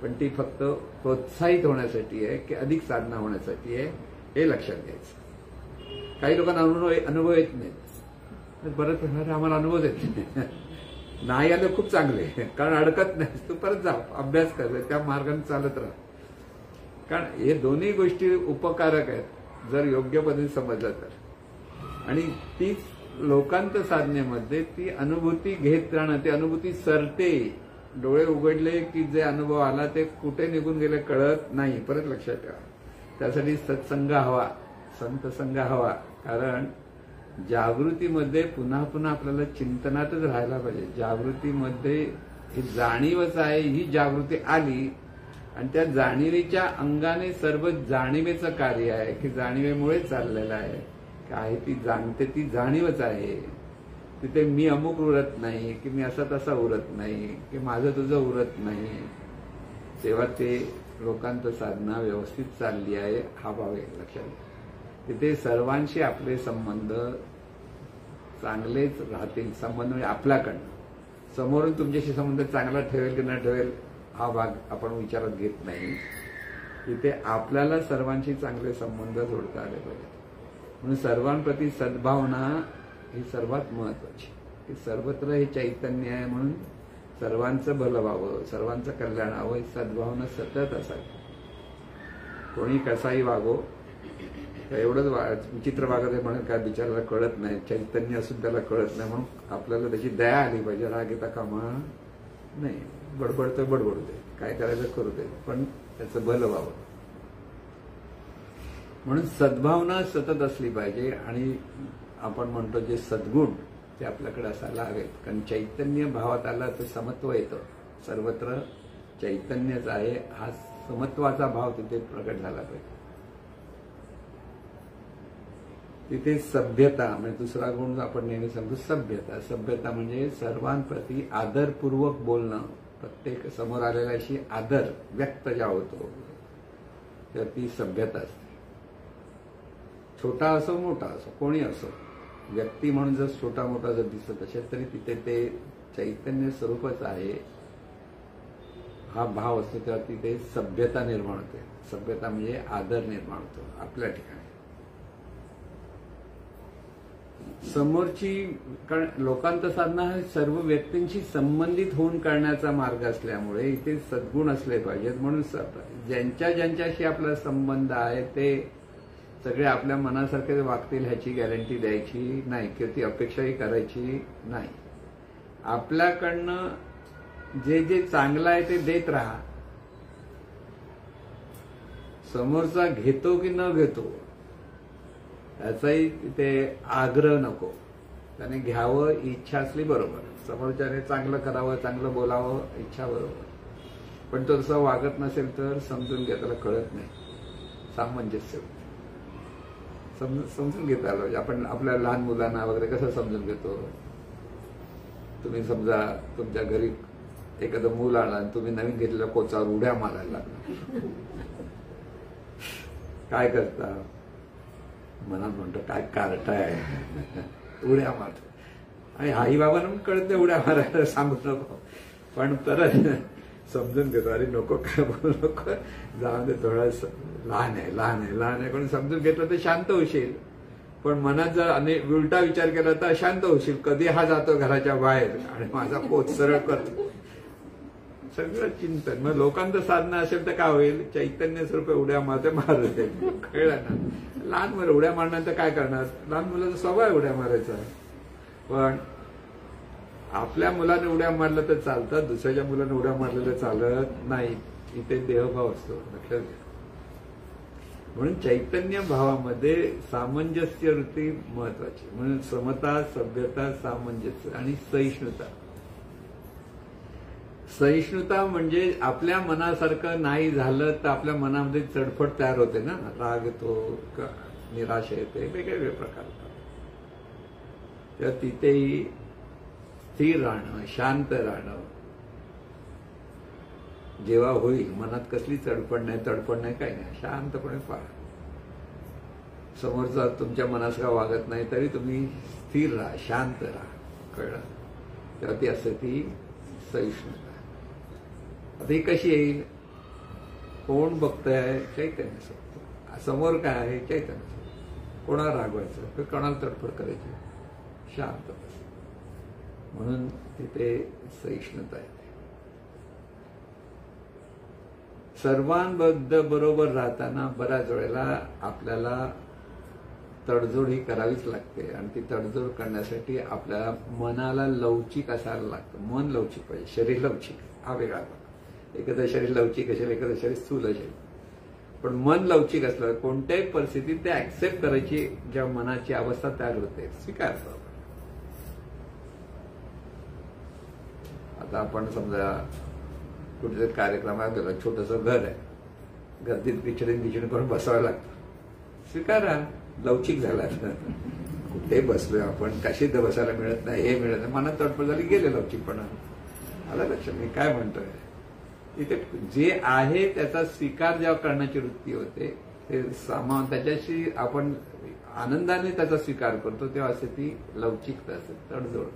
पण ती फक्त प्रोत्साहित होण्यासाठी आहे की अधिक साधना होण्यासाठी आहे, हे लक्षात घ्यायचं. काही लोकांना अनुभव येत नाहीत. बरंच म्हणणार आम्हाला अनुभव येत नाही आलं, खूप चांगले, कारण अडकत नाही. तू परत जा, अभ्यास कर, त्या मार्गाने चालत राहा. कारण हे दोन्ही गोष्टी उपकारक आहेत जर योग्य पद्धतीने समजलं तर. आणि तीच लोकांत साधनेमध्ये ती अनुभूती घेत राहणं, ती अनुभूती सरते. डोळे उघडले की जे अनुभव आला ते कुठे निघून गेले कळत नाही. परत लक्षात ठेवा, त्यासाठी सत्संग हवा, संत संग हवा. कारण जागृतीमध्ये पुन्हा पुन्हा आपल्याला चिंतनातच राहायला पाहिजे. जागृतीमध्ये ही जाणीवच आहे, ही जागृती आली आणि त्या जाणीवेच्या अंगाने सर्व जाणीवेचं कार्य आहे की जाणीवेमुळे चाललेलं आहे. काय ती जाणते, ती जाणीवच आहे. तिथे मी अमुक उरत नाही की मी असा तसा उरत नाही की माझं तुझं उरत नाही. तेव्हा ते लोकांत साधना व्यवस्थित चालली आहे, हा भाव लक्षात. तिथे सर्वांशी आपले संबंध चांगलेच राहतील. संबंध म्हणजे आपल्याकडनं, समोरून तुमच्याशी संबंध चांगला ठेवेल की न ठेवेल हा भाग आपण विचारात घेत नाही. तिथे आपल्याला सर्वांशी चांगले संबंध जोडता आले पाहिजे. म्हणून सर्वांप्रती सद्भावना ही सर्वात महत्वाची. की सर्वत्र हे चैतन्य आहे म्हणून सर्वांचं भलं व्हावं, सर्वांचं कल्याण व्हावं, ही सद्भावना सतत असावी. कोणी कसाही वागो, एवढंच विचित्र वागत आहे म्हणून काय बिचाराला कळत नाही, चैतन्य असून त्याला कळत नाही म्हणून आपल्याला त्याची दया आली पाहिजे. राग येता कामा नाही. बडबडतोय बडबडू दे, काय करायचं करू दे, पण त्याचं भलं व्हावं. म्हणून सद्भावना सतत असली पाहिजे. आणि आपण म्हणतो जे सद्गुण ते आपल्याकडे असायला हवेत. कारण चैतन्य भावात आला तर समत्व येतं. सर्वत्र चैतन्यच आहे, हा समत्वाचा भाव तिथे प्रकट झाला पाहिजे. तिथे सभ्यता म्हणजे दुसरा गुण आपण नेहमी सांगतो, सभ्यता. सभ्यता म्हणजे सर्वांप्रती आदरपूर्वक बोलणं. प्रत्येक समोर आलेल्याशी आदर व्यक्त ज्या होतो तर ती सभ्यता असते. छोटा असो मोठा असो, कोणी असो, व्यक्ती म्हणून जर छोटा मोठा जर दिसत असेल तरी तिथे ते चैतन्य स्वरूपच आहे हा भाव असतो. तेव्हा तिथे सभ्यता निर्माण होते. सभ्यता म्हणजे आदर निर्माण होतो आपल्या ठिकाणी. समोरची, कारण लोकांत साधना हा सर्व व्यक्तींशी संबंधित होऊन करण्याचा मार्ग असल्यामुळे इथे सद्गुण असले पाहिजेत. म्हणून ज्यांच्याशी आपला संबंध आहे ते सगळे आपल्या मनासारखे वागतील ह्याची गॅरंटी द्यायची नाही किंवा ती अपेक्षाही करायची नाही. आपल्याकडनं जे जे चांगलं आहे ते देत राहा. समोरचा घेतो की न घेतो याचाही तिथे आग्रह नको. त्याने घ्यावं इच्छा असली बरोबर, समोरच्याने चांगलं करावं, चांगलं बोलावं इच्छा बरोबर. पण तो तसं वागत नसेल तर समजून घ्या, त्याला कळत नाही. सामंजस्य समजून घेता आलं. आपण आपल्या लहान मुलांना वगैरे कसं समजून घेतो, तुम्ही समजा तुमच्या घरी एखादं मूल आणलं आणि तुम्ही नवीन घेतलेल्या कोचावर उड्या मारायला लागला, काय करता? मनात म्हणतो काय कार्टा आहे, उड्या मारतो. आणि आई बाबांना कळत नाही उड्या मारायला, सांगू नको. पण परत समजून घेतो, अरे नको काय बोलू नको, जाऊन दे, थोडा लहान आहे लहान आहे लहान आहे, कोणी समजून घेतलं तर शांत होशील. पण मनात जर उलटा विचार केला तर अशांत होशील. कधी हा जातो घराच्या बाहेर आणि माझा पोत सरळ करतो, सगळं चिंतन. मग लोकांचं साधना असेल तर काय होईल? चैतन्य स्वरूप उड्या मारते मारत कळलं ना. लहान मुलं उड्या मारण्याचं काय करणार? लहान मुलाचा स्वभाव आहे उड्या मारायचा. पण आपल्या मुलाने उड्या मारलं तर चालतं, दुसऱ्याच्या मुलाने उड्या मारलेलं चालत नाही. इथे देहभाव असतो, लक्षात घ्या. म्हणून चैतन्य भावामध्ये सामंजस्य वृत्ती महत्वाची. म्हणून समता, सभ्यता, सामंजस्य आणि सहिष्णुता. सहिष्णुता म्हणजे आपल्या मनासारखं नाही झालं तर आपल्या मनामध्ये चडफड तयार होते ना, राग येतो, निराशा येते, वेगवेगळे प्रकार. तर तिथेही स्थिर राहणं, शांत राहणं. जेव्हा होईल मनात कसली चडपड नाही, तडफड नाही, काही नाही, शांतपणे पाहा. समोरचा तुमच्या मनासारखा वागत नाही तरी तुम्ही स्थिर राहा, शांत राहा, कळलं? तेव्हा ती असते ती सहिष्णुता. आता ही कशी येईल? कोण बघतंय? चैतन्य सत्य. समोर काय आहे? चैतन्य सत्य. कोणाला रागवायचं, कोणाला तडफड करायची, शांत बस. म्हणून तिथे सहिष्णुता येते. सर्वांबद्ध बरोबर राहताना बऱ्याच वेळेला आपल्याला तडजोड ही करावीच लागते. आणि ती तडजोड करण्यासाठी आपल्याला मनाला लवचिक असायला लागतं. मन लवचिक पाहिजे, शरीर लवचिक, हा वेगळा भाग. एखादं शरीर लवचिक असेल, एखादं शरीर स्थूल असेल, पण मन लवचिक असलं कोणत्याही परिस्थितीत ते ऍक्सेप्ट करायची ज्या मनाची अवस्था तयार होते, स्वीकारतो. आता आपण समजा कुठेतरी कार्यक्रमात गेलो, छोटंसं घर आहे, गर्दीत बिछडून करून बसावं लागतं, स्वीकारा, लवचिक झाला. कुठे बसलोय आपण, कशी तर बसायला मिळत नाही, हे मिळत नाही, मनात तडफड झाली, गेले लवचिकपणा. आला लक्षात मी काय म्हणतोय? इथे जे आहे त्याचा स्वीकार जेव्हा करण्याची वृत्ती होते, ते सामान त्याच्याशी आपण आनंदाने त्याचा स्वीकार करतो, तेव्हा असे ती लवचिकता असते, तडजोड.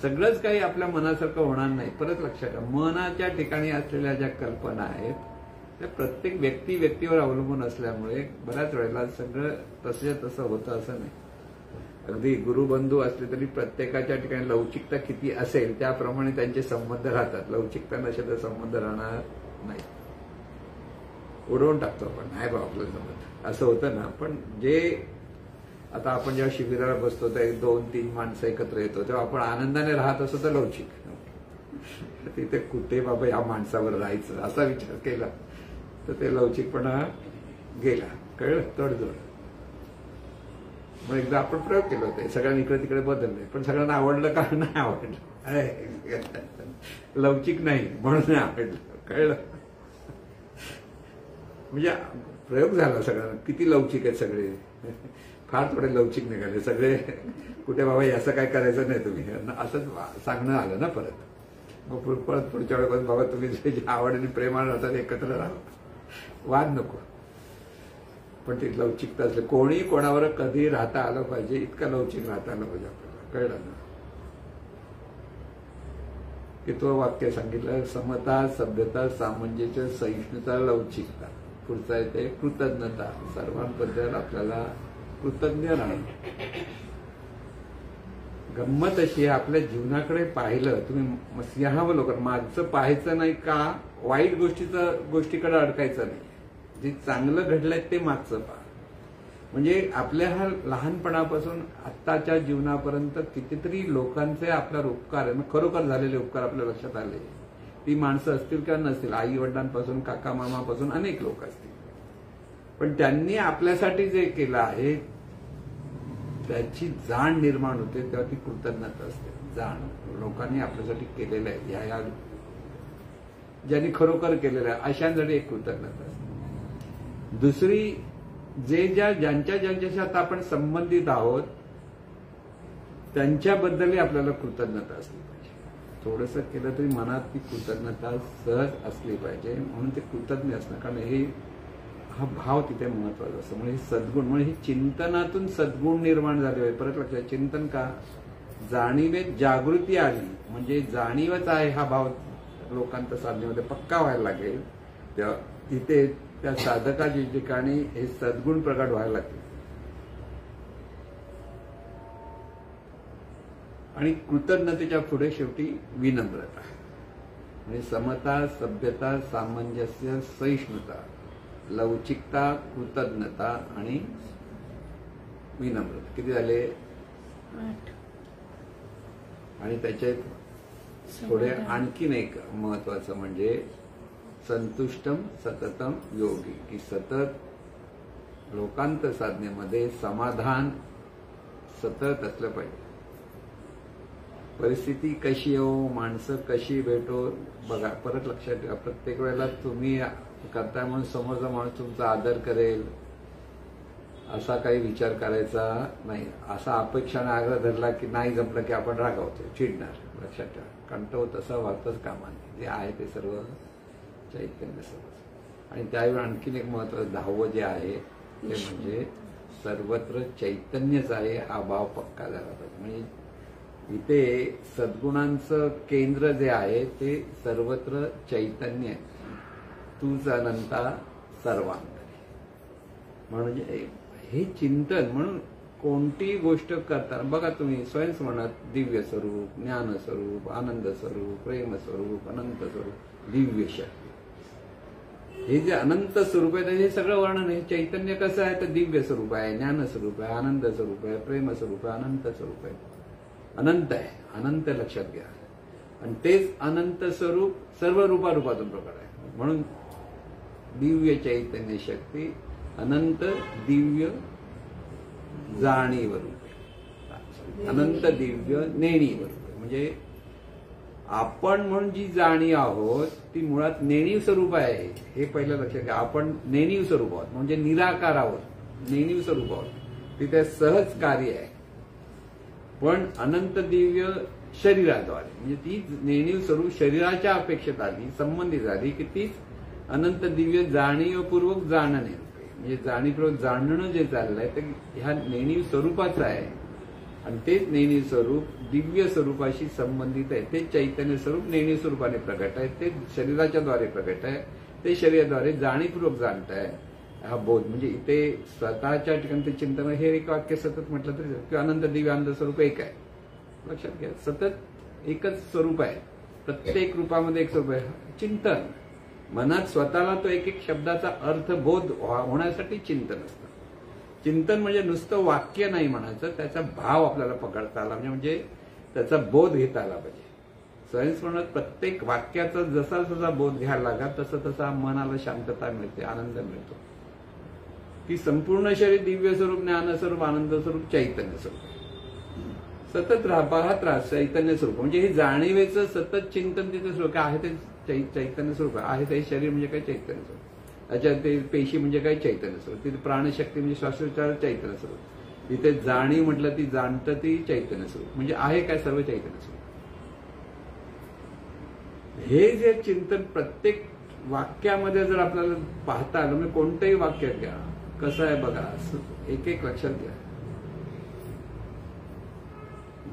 सगळंच काही आपल्या मनासारखं होणार नाही. परत लक्षात घ्या, मनाच्या ठिकाणी असलेल्या ज्या कल्पना आहेत त्या प्रत्येक व्यक्तीवर अवलंबून असल्यामुळे बऱ्याच वेळेला सगळं तसं होतं असं नाही. अगदी गुरुबंधू असले तरी प्रत्येकाच्या ठिकाणी लवचिकता किती असेल त्याप्रमाणे त्यांचे संबंध राहतात. लवचिकता नसेल तर संबंध राहणार नाही, उडवून टाकतो आपण, नाही बा आपलं संबंध, असं होतं ना. पण जे आता आपण जेव्हा शिबिराला बसतो तर 2-3 माणसं एकत्र येतो, तेव्हा आपण आनंदाने राहत असतो तर लवचिक. तिथे कुठे बाबा या माणसावर राहायचं असा विचार केला तर ते लवचिकपणा गेला, कळलं? तडजोड. मग एकदा आपण प्रयोग केला होता, सगळ्यांनी इकडे तिकडे बदलले, पण सगळ्यांना आवडलं का? नाही आवडलं. लवचिक नाही म्हणून नाही आवडलं, कळलं? म्हणजे प्रयोग झाला सगळ्यांना, किती लवचिक आहेत सगळे, फार थोडे लवचिक निघाले सगळे. कुठे बाबा असं काय करायचं नाही तुम्ही, असंच सांगणं आलं ना परत. मग परत पुढच्या वेळेस बाबा तुम्ही जे आवड आणि प्रेमाने राहतात एकत्र राहा, वाद नको. पण ती लवचिकता असली, कोणी कोणावर कधी राहता आलं पाहिजे, इतकं लवचिक राहता आलं पाहिजे आपल्याला, कळलं ना? की तो वाक्य सांगितलं, समता, सभ्यता, सामंजस्य, सहिष्णुता, लवचिकता. पुढचा येते कृतज्ञता. सर्वांबद्दल आपल्याला कृतज्ञ राहणं. गंमत अशी आहे, आपल्या जीवनाकडे पाहिलं तुम्ही, सिंहावलोकन, मागचं पाहायचं नाही का, वाईट गोष्टीकडे अडकायचं नाही. जे चांगलं घडलंय ते मागचं पहा. म्हणजे आपल्या हा लहानपणापासून आत्ताच्या जीवनापर्यंत कितीतरी लोकांचे आपल्यावर उपकार आहे, खरोखर झालेले उपकार आपल्या लक्षात आले. ती माणसं असतील किंवा नसतील, आई वडिलांपासून, काका मामापासून अनेक लोक असतील, पण त्यांनी आपल्यासाठी जे केलं आहे त्याची जाण निर्माण होते, तेव्हा ती कृतज्ञता असते. जाण, लोकांनी आपल्यासाठी केलेलं आहे, ह्या ज्यांनी खरोखर केलेलं आहे अशांसाठी एक कृतज्ञता असते. दुसरी, ज्यांच्याशी आता आपण संबंधित आहोत त्यांच्याबद्दलही आपल्याला कृतज्ञता असली पाहिजे. थोडंसं केलं तरी मनात ती कृतज्ञता सहज असली पाहिजे. म्हणून ते कृतज्ञ असणं, कारण हे हा भाव तिथे महत्वाचा असतो. म्हणजे सद्गुण, म्हणजे चिंतनातून सद्गुण निर्माण झाले पाहिजे. परत लक्षात, चिंतन का, जाणीवेत जागृती आली म्हणजे जाणीवच आहे हा भाव लोकांत साधनेमध्ये पक्का व्हायला लागेल. तेव्हा तिथे त्या साधकाच्या ठिकाणी हे सद्गुण प्रकट व्हायला लागतील. आणि कृतज्ञतेच्या पुढे शेवटी विनम्रता, म्हणजे समता, सभ्यता, सामंजस्य, सहिष्णुता, लवचिकता, कृतज्ञता आणि विनम्रता. किती झाले?
8.
आणि त्याच्यात पुढे आणखीन एक महत्वाचं म्हणजे संतुष्टम सततम योगी, की सतत लोकांत साधनेमध्ये समाधान सतत असलं पाहिजे. परिस्थिती कशी येऊ, माणसं कशी भेटो, बघा परत लक्षात ठेवा, प्रत्येक वेळेला तुम्ही करताय म्हणून समोरचा माणूस तुमचा आदर करेल असा काही विचार करायचा नाही. असा अपेक्षाने आग्रह धरला की नाही जमलं की आपण रागावतो, चिडणार. लक्षात ठेवा, कारण तो तसा वागतच कामा नाही. जे आहे ते सर्व चैतन्य सर्व. आणि त्यावेळी आणखीन एक महत्वाचं 10वं जे आहे ते म्हणजे सर्वत्र चैतन्यच आहे हा भाव पक्का झाला पाहिजे. म्हणजे इथे सद्गुणांचं केंद्र जे आहे ते सर्वत्र चैतन्य आहे. तूच अनंता सर्वांतरी. म्हणजे हे चिंतन, म्हणून कोणतीही गोष्ट करताना बघा तुम्ही स्वयंस्मरणात दिव्य स्वरूप, ज्ञान स्वरूप, आनंद स्वरूप, प्रेम स्वरूप, अनंत स्वरूप, दिव्य शक्ती, हे जे अनंत स्वरूप आहे हे सगळं वर्णन आहे. चैतन्य कसं आहे तर दिव्य स्वरूप आहे, ज्ञान स्वरूप आहे, आनंद स्वरूप आहे, प्रेम स्वरूप आहे, अनंत स्वरूप आहे, अनंत आहे. अनंत लक्षात घ्या. आणि तेच अनंत स्वरूप सर्व रूपारूपातून प्रकट आहे. म्हणून दिव्य चैतन्य शक्ती अनंत दिव्य जाणीव रूप, अनंत दिव्य नेणीव रूप. म्हणजे आपण म्हणून जी जाणीव आहोत ती मुळात नेणीव स्वरूप आहे. हे पहिलं लक्षात घ्या. आपण नेणीव स्वरूप आहोत म्हणजे निराकार आहोत, नेणीव स्वरूप आहोत. तिथे सहज कार्य आहे. पण अनंत दिव्य शरीराद्वारे, म्हणजे ती नेणीव स्वरूप शरीराच्या अपेक्षेत आली, संबंधित झाली की तीच अनंत दिव्य जाणीवपूर्वक जाणणे, म्हणजे जाणीवपूर्वक जाणणं जे चाललंय ते ह्या नेणीव स्वरूपाचं आहे. आणि तेच नेणीव स्वरूप दिव्य स्वरूपाशी संबंधित आहे. ते चैतन्य स्वरूप नेणीव स्वरूपाने प्रकट आहे. ते शरीराच्या द्वारे प्रकट आहे. ते शरीराद्वारे जाणीवपूर्वक जाणत आहे. हा बोध, म्हणजे इथे स्वतःच्या ठिकाणी ते चिंतन, हे एक वाक्य सतत म्हटलं तरी किंवा अनंत दिव्य आनंद स्वरूप एक आहे. लक्षात घ्या, सतत एकच स्वरूप आहे. प्रत्येक रूपामध्ये एक स्वरूप आहे. चिंतन मनात स्वतःला तो एक एक शब्दाचा अर्थ बोध होण्यासाठी चिंतन असतं. चिंतन म्हणजे नुसतं वाक्य नाही म्हणायचं, त्याचा भाव आपल्याला पकडता आला म्हणजे त्याचा बोध घेता आला पाहिजे. स्वयंस्मरणात प्रत्येक वाक्याचा जसा जसा बोध घ्यायला लागा तसं तसा मनाला शांतता मिळते, आनंद मिळतो. की संपूर्ण शरीर दिव्य स्वरूप, ज्ञान स्वरूप, आनंद स्वरूप, चैतन्य स्वरूप सतत पाहत राहा. चैतन्य स्वरूप म्हणजे हे जाणीवेचं सतत चिंतन तिथे स्वरूप आहे. ते चैतन्य स्वरूप आहे. ते शरीर म्हणजे काय? चैतन्य स्वरूप. त्याच्यात ते पेशी म्हणजे काय? चैतन्य स्वरूप. तिथे प्राणशक्ती म्हणजे श्वासोच्चार, चैतन्य स्वरूप. तिथे जाणीव म्हटलं ती जाणतं ती चैतन्य स्वरूप. म्हणजे आहे काय? सर्व चैतन्य स्वरूप. हे जे चिंतन प्रत्येक वाक्यामध्ये जर आपल्याला पाहता आलं, म्हणजे कोणतंही वाक्य घ्या, कसं आहे बघा, एक एक लक्षात घ्या.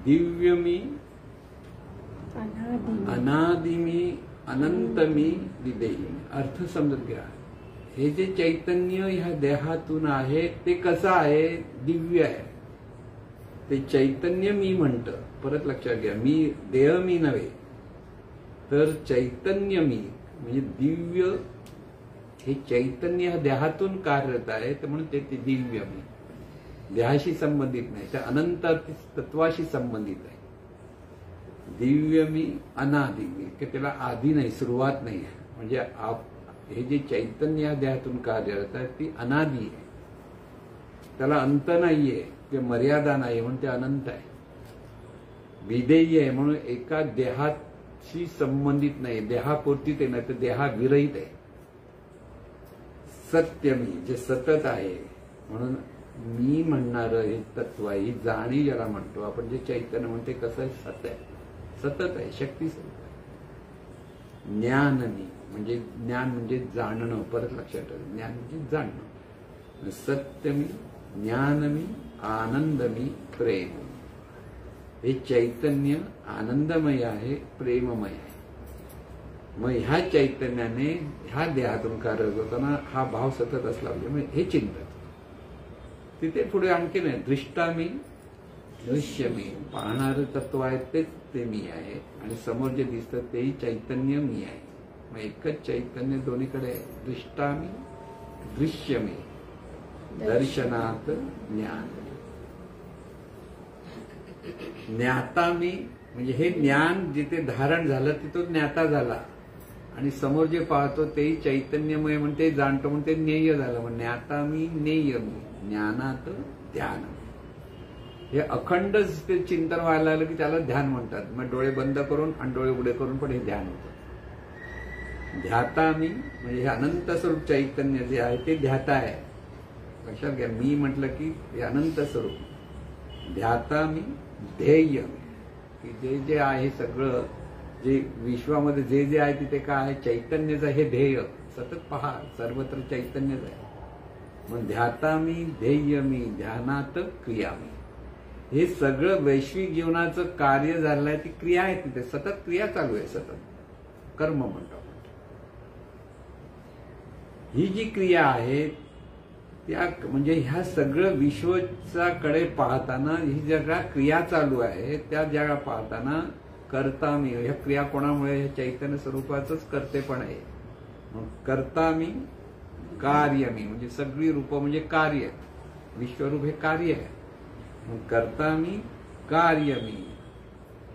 दिव्य मी, अनादि मी, अनंत मी, विदेही. अर्थ समजत घ्या. हे जे चैतन्य ह्या देहातून आहे ते कसं आहे? दिव्य आहे. ते चैतन्य मी म्हणतं. परत लक्षात घ्या, मी देह मी नव्हे तर चैतन्य मी म्हणजे दिव्य. हे चैतन्य ह्या देहातून कार्यरत आहे तर म्हणून ते दिव्य मी. देहाशी संबंधित नाही, त्या अनंत तत्वाशी संबंधित आहे. दिव्य मी, अनादि मी, की त्याला आधी नाही, सुरुवात नाही. म्हणजे हे जे चैतन्य या देहातून कार्यरत आहे ती अनादि आहे. त्याला अंत नाहीये किंवा मर्यादा नाही म्हणून ते अनंत आहे. विधेयी आहे म्हणून एका देहाशी संबंधित नाही, देहापुरती ते नाही तर देहाविरहित आहे. सत्य मी जे सतत आहे म्हणून मी म्हणणारं हे तत्व आहे, ही जाणीव ज्याला म्हणतो आपण, जे चैतन्य म्हणते कसं सत आहे, सतत आहे, शक्ती स्वरूप आहे. ज्ञाननी म्हणजे ज्ञान म्हणजे जाणणं, परत लक्षात ठेवा, ज्ञान म्हणजे जाणणं. सत्यमी, ज्ञानमी, आनंदमी, प्रेम. हे चैतन्य आनंदमय आहे, प्रेममय आहे. मग ह्या चैतन्याने ह्या देहातून कार्यरत होताना हा भाव सतत असला म्हणजे हे चिंतन. तिथे पुढे आणखी नाही, दृष्टामी, दृश्यमी, पाहणारं तत्व आहे तेच ते मी आहे आणि समोर जे दिसतं तेही चैतन्य मी आहे. मग एकच चैतन्य दोन्हीकडे आहे. दृष्टामी, दृश्यमी, दर्शनात ज्ञान. ज्ञाता मी म्हणजे हे ज्ञान जिथे धारण झालं तिथं ज्ञाता झाला आणि समोर जे पाहतो तेही चैतन्यमय म्हणते, जाणतो म्हणते, ज्ञेय झालं. मग ज्ञाता मी, ज्ञेय मी, ज्ञानात ध्यान. हे अखंड ते चिंतन व्हायला लागलं की त्याला ध्यान म्हणतात. मग डोळे बंद करून आणि डोळे उघडे करून पण हे ध्यान होतं. ध्याता मी म्हणजे हे अनंत स्वरूप चैतन्य जे आहे ते ध्याता आहे. लक्षात घ्या, मी म्हटलं की हे अनंत स्वरूप. ध्याता मी, ध्येय मी, की जे जे आहे सगळं जे विश्वामध्ये जे जे आहे तिथे काय आहे, चैतन्यच आहे. हे ध्येय सतत पहा, सर्वत्र चैतन्यच आहे. मग ध्याता मी, ध्येय मी, ध्यानात क्रिया मी. हे सगळं वैश्विक जीवनाचं कार्य झालं आहे, ती क्रिया आहे. तिथे सतत क्रिया चालू आहे, सतत कर्म म्हणतो आपण. ही जी क्रिया आहे त्या म्हणजे ह्या सगळं विश्वचा कडे पाहताना ही ज्या क्रिया चालू आहे त्या ज्या पाहताना कर्ता मी. ह्या क्रिया कोणामुळे, हे चैतन्य स्वरूपाचंच कर्तेपण आहे. मग कर्ता मी, कार्य मी म्हणजे सगळी रूप म्हणजे कार्य. विश्वरूप हे कार्य आहे. मग कर्ता मी, कार्य मी,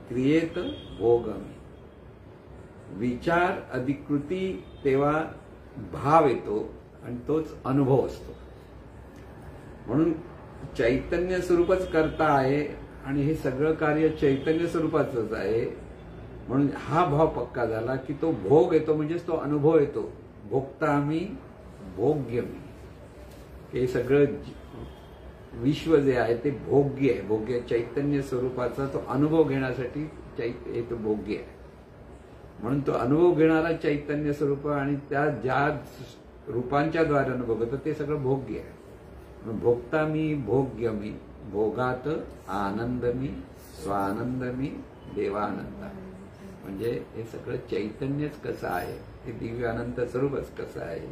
क्रियेत भोग मी. विचार अधिकृती तेव्हा भाव येतो आणि तोच अनुभव असतो. म्हणून चैतन्य स्वरूपच कर्ता आहे आणि हे सगळं कार्य चैतन्य स्वरूपाचंच आहे. म्हणून हा भाव पक्का झाला की तो भोग येतो म्हणजेच तो अनुभव येतो. भोगता मी, भोग्य मी. हे सगळं विश्व जे आहे ते भोग्य आहे. भोग्य चैतन्य स्वरूपाचा तो अनुभव घेण्यासाठी तो भोग्य आहे. म्हणून तो अनुभव घेणारा चैतन्य स्वरूप आणि त्या ज्या रूपांच्या द्वारे अनुभव घेतो ते सगळं भोग्य आहे. भोगता मी, भोग्य मी, भोगात आनंद मी, स्वानंद मी, देवानंद. म्हणजे हे सगळं चैतन्यच कसं आहे, हे दिव्य अनंत स्वरूपच कसं आहे.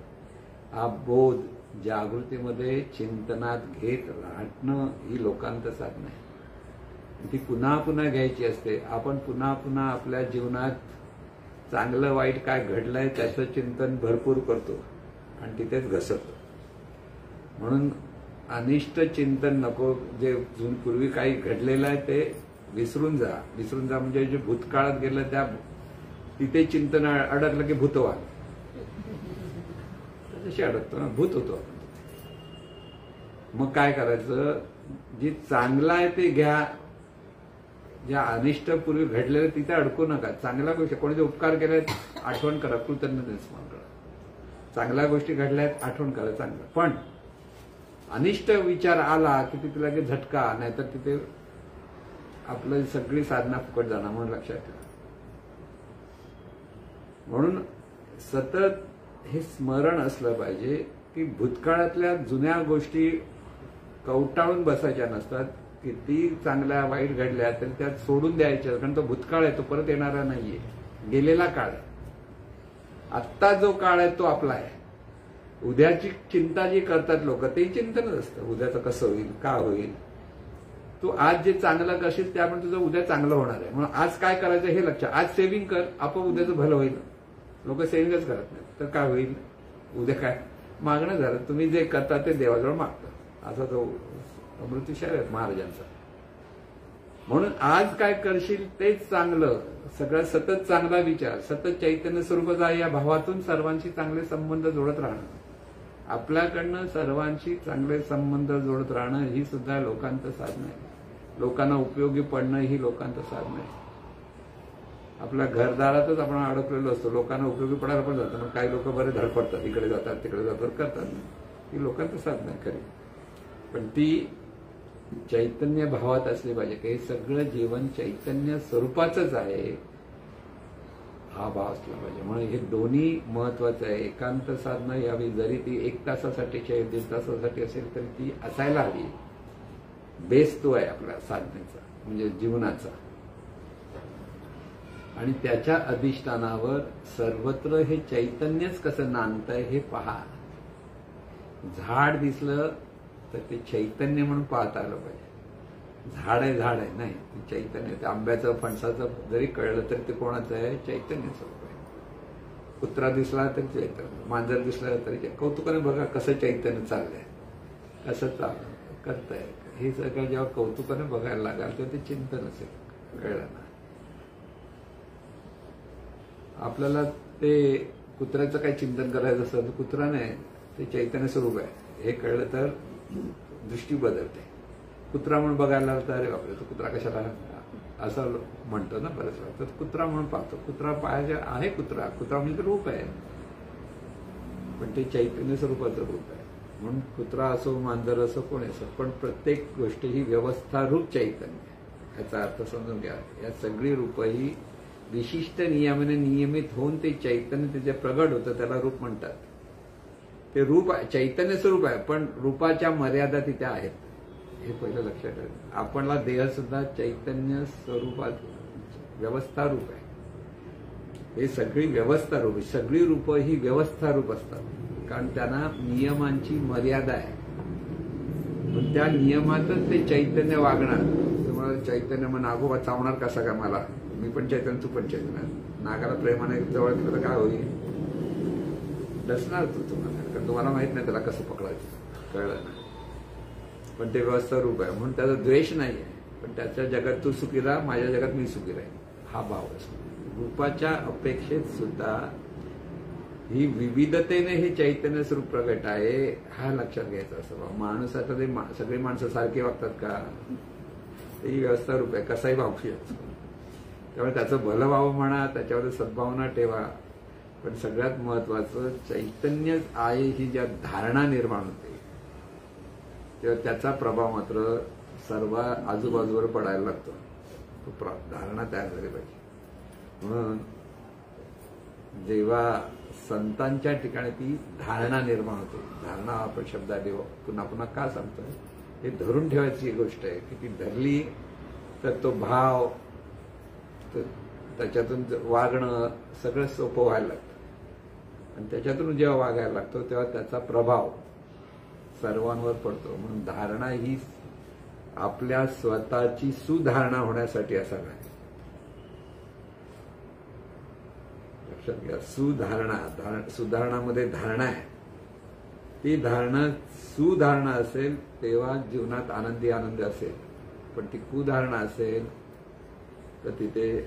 हा बोध जागृतीमध्ये चिंतनात घेत राहणं ही लोकांत साधना आहे. ती पुन्हा पुन्हा घ्यायची असते. आपण पुन्हा पुन्हा आपल्या जीवनात चांगलं वाईट काय घडलंय त्याचं चिंतन भरपूर करतो आणि तिथेच घसरतो. म्हणून अनिष्ट चिंतन नको. जे पूर्वी काही घडलेलं आहे ते विसरून जा. विसरून जा म्हणजे जे भूतकाळात गेलं त्या तिथे चिंतन अडकलं की भूतवाद तशी अडकतो ना, भूत होतो आपण. मग काय करायचं, जे चांगलं आहे ते घ्या. ज्या अनिष्ट पूर्वी घडलेलं तिथे अडकू नका. चांगल्या गोष्टी, कोणी जे उपकार केले आठवण करा, कृतज्ञता स्मरण करा. चांगल्या गोष्टी घडल्यात आठवण करा चांगलं. पण अनिष्ट विचार आला की तिथे लगेच झटका, नाहीतर तिथे आपलं सगळी साधना फुकट जाणार. म्हणून लक्षात ठेवा. म्हणून सतत हे स्मरण असलं पाहिजे की भूतकाळातल्या जुन्या गोष्टी कवटाळून बसायच्या नसतात. किती चांगल्या वाईट घडल्या तरी त्यात सोडून द्यायच्या, कारण तो भूतकाळ आहे, तो परत येणारा नाहीये, गेलेला काळ आहे. आत्ता जो काळ आहे तो आपला आहे. उद्याची चिंता जी करतात लोक तेही चिंतनच असतं. उद्याचं कसं होईल, का होईल. तू आज जे चांगलं करशील त्यामुळे तुझं उद्या चांगलं होणार आहे. म्हणून आज काय करायचं हे लक्षात. आज सेव्हिंग कर, आपोआप उद्याचं भलं होईल. लोक सेव्हिंगच करत नाहीत तर काय होईल. उद्या काय मागणं झालं, तुम्ही जे करता ते देवाजवळ मागता. असा तो अमृतविषय आहे महाराजांचा. म्हणून आज काय करशील तेच चांगलं. सगळं सतत चांगला विचार, सतत चैतन्य स्वरूपाचा या भावातून सर्वांशी चांगले संबंध जोडत राहणं. आपल्याकडनं सर्वांशी चांगले संबंध जोडत राहणं ही सुद्धा लोकांत साधना आहे. लोकांना उपयोगी पडणं ही लोकांत साधना आहे. आपल्या घरदारातच आपण अडकलेलो असतो. लोकांना उपयोगी पडायला पण जातं. मग काही लोक बरे धडपडतात, इकडे जातात तिकडे जातात करतात. ही लोकांत साधना आहे खरी. पण ती चैतन्य भावात असली पाहिजे की हे सगळं जीवन चैतन्य स्वरूपाचंच आहे, हा भाव असला पाहिजे. म्हणून हे दोन्ही महत्वाचं आहे. एकांत साधना यावी, जरी ती 1 तासासाठी 1.5 तासासाठी असेल तरी ती असायला हवी. बेस तो आहे आपल्या साधनेचा, म्हणजे जीवनाचा. आणि त्याच्या अधिष्ठानावर सर्वत्र हे चैतन्यच कसं नांदतंय हे पहा. झाड दिसलं तर ते चैतन्य म्हणून पाहता आलं पाहिजे. झाड आहे नाही, ते चैतन्य. ते आंब्याचं फणसाचं जरी कळलं तरी ते कोणाचं आहे? चैतन्य स्वरूप आहे. कुत्रा दिसला तरी चैतन्य, मांजर दिसला तरी कौतुकाने बघा कसं चैतन्य चाललंय, कसं करताय. हे सगळं जेव्हा कौतुकाने बघायला लागाल तेव्हा ते चिंतन असेल, कळलं ना. आपल्याला ते कुत्र्याचं काही चिंतन करायचं असतं तर कुत्रा नाही, ते चैतन्य स्वरूप आहे हे कळलं तर दृष्टी बदलते. कुत्रा म्हणून बघायला लागतं, अरे बापरे तो कुत्रा कशाला असं म्हणतो ना बरेच वेळा. तर कुत्रा म्हणून पाहतो. कुत्रा पाहायचे आहे, कुत्रा म्हणजे रूप आहे, पण ते चैतन्य स्वरूपाचं रूप आहे. म्हणून कुत्रा असो, मांजर असो, कोणी असो, पण प्रत्येक गोष्ट ही व्यवस्थारूप चैतन्य. याचा अर्थ समजून घ्या. या सगळी रूप ही विशिष्ट नियमाने नियमित होऊन ते चैतन्य त्याचे प्रगट होतं, त्याला रूप म्हणतात. ते रूप चैतन्य स्वरूप आहे, पण रूपाच्या मर्यादा तिथे आहेत, हे पहिलं लक्षात ठेवा. आपला देह सुद्धा चैतन्य स्वरूपात व्यवस्था रूप आहे. हे सगळी व्यवस्था रूप, सगळी रूप ही व्यवस्था रूप असतात, कारण त्यांना नियमांची मर्यादा आहे. पण त्या नियमातच ते चैतन्य वागणार. तुम्हाला चैतन्य मग नागोबा चावणार कसा का मला, मी पण चैतन्य तू पण चैतन्य. नागाला प्रेमाने जवळ केलं तर काय होईल? डसणार तू तुम्हाला, कारण तुम्हाला माहित नाही त्याला कसं पकडायचं, कळलं ना. पण ते व्यवस्था रूप आहे म्हणून त्याचा द्वेष नाही आहे. पण त्याच्या जगात तू सुखी राहा, माझ्या जगात मी सुखी राहीन, हा भाव असतो. रूपाच्या अपेक्षेत सुद्धा ही विविधतेने हे चैतन्य स्वरूप प्रगट आहे, हा लक्षात घ्यायचा असं. माणूस आता ते सगळी माणसं सारखी वागतात का? ही व्यवस्था रूप आहे, कसाही भाव असतो. त्यामुळे त्याचं भलं व्हावं म्हणा, त्याच्यावर सद्भावना ठेवा. पण सगळ्यात महत्वाचं चैतन्य आहे ही ज्या धारणा निर्माण होते तेव्हा त्याचा प्रभाव मात्र सर्व आजूबाजूवर पडायला लागतो. तो धारणा तयार झाली पाहिजे. म्हणून जेव्हा संतांच्या ठिकाणी ती धारणा निर्माण होते, धारणा आपण शब्दात पुन्हा पुन्हा का सांगतोय, हे धरून ठेवायची गोष्ट आहे की ती धरली तर तो भाव, त्याच्यातून वागणं सगळं सोपं व्हायला लागतं. आणि त्याच्यातून जेव्हा वागायला लागतो तेव्हा त्याचा प्रभाव सर्वांवर पडतो. म्हणून धारणा ही आपल्या स्वतःची सुधारणा होण्यासाठी असावी. लक्षात घ्या, सुधारणामध्ये धारणा आहे. ती धारणा सुधारणा असेल तेव्हा जीवनात आनंदी असेल. पण ती कुधारणा असेल तर तिथे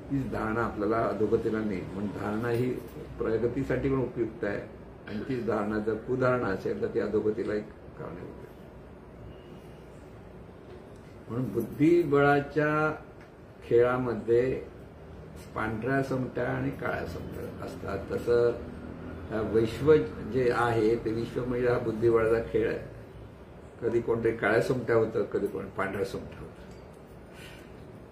तीच धारणा आपल्याला अधोगतीला नेईल. म्हणून धारणा ही प्रगतीसाठी पण उपयुक्त आहे, आणि तीच धारणा जर कुधारणा असेल तर ती अधोगतीला एक कारणीभूत आहे. म्हणून बुद्धिबळाच्या खेळामध्ये पांढऱ्या सोमट्या आणि काळ्या सोमट्या असतात. तसं विश्व जे आहे ते विश्व म्हणजे हा बुद्धिबळाचा खेळ आहे. कधी कोणतरी काळ्या सोमट्या होतं, कधी कोण पांढऱ्या सोमट्या होतं,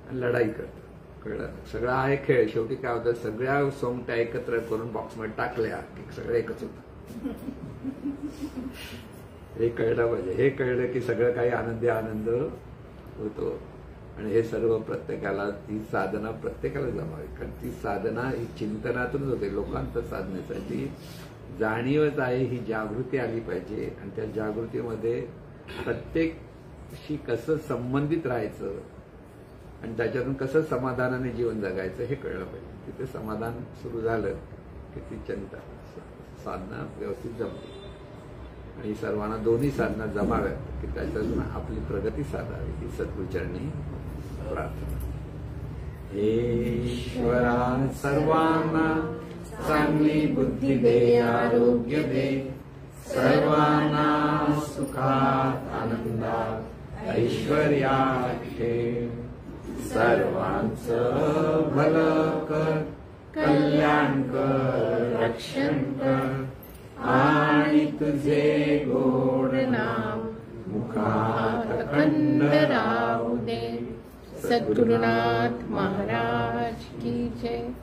आणि लढाई करतं, कळलं. सगळा आहे खेळ. शेवटी काय होतं, सगळ्या सोमट्या एकत्र करून बॉक्समध्ये टाकल्या की सगळं एकच होतं. हे कळलं पाहिजे. हे कळलं की सगळं काही आनंद होतो. आणि हे सर्व प्रत्येकाला, ती साधना प्रत्येकाला जमावी. कारण ती साधना ही चिंतनातूनच होते. लोकांत साधनेसाठी जाणीवच आहे, ही जागृती आली पाहिजे. आणि त्या जागृतीमध्ये प्रत्येकशी कसं संबंधित राहायचं आणि त्याच्यातून कसं समाधानाने जीवन जगायचं हे कळलं पाहिजे. तिथे समाधान सुरू झालं की ती चिंता साधना व्यवस्थित जमते. आणि सर्वांना दोन्ही साधना जमाव्यात की त्याच्यातून आपली प्रगती साधावी, ही सद्गुरूचरणी प्रार्थना. ईश्वरा सर्वांना चांगली बुद्धी दे, आरोग्य दे, सर्वांना सुखात आनंदात ऐश्वर्यात ठेव. सर्वांचं भलं कर, कल्याण कर, रक्षण कर, आणि तुझे गोड नाम
मुखात अखंड राहू दे. सद्गुरुनाथ महाराज की जय.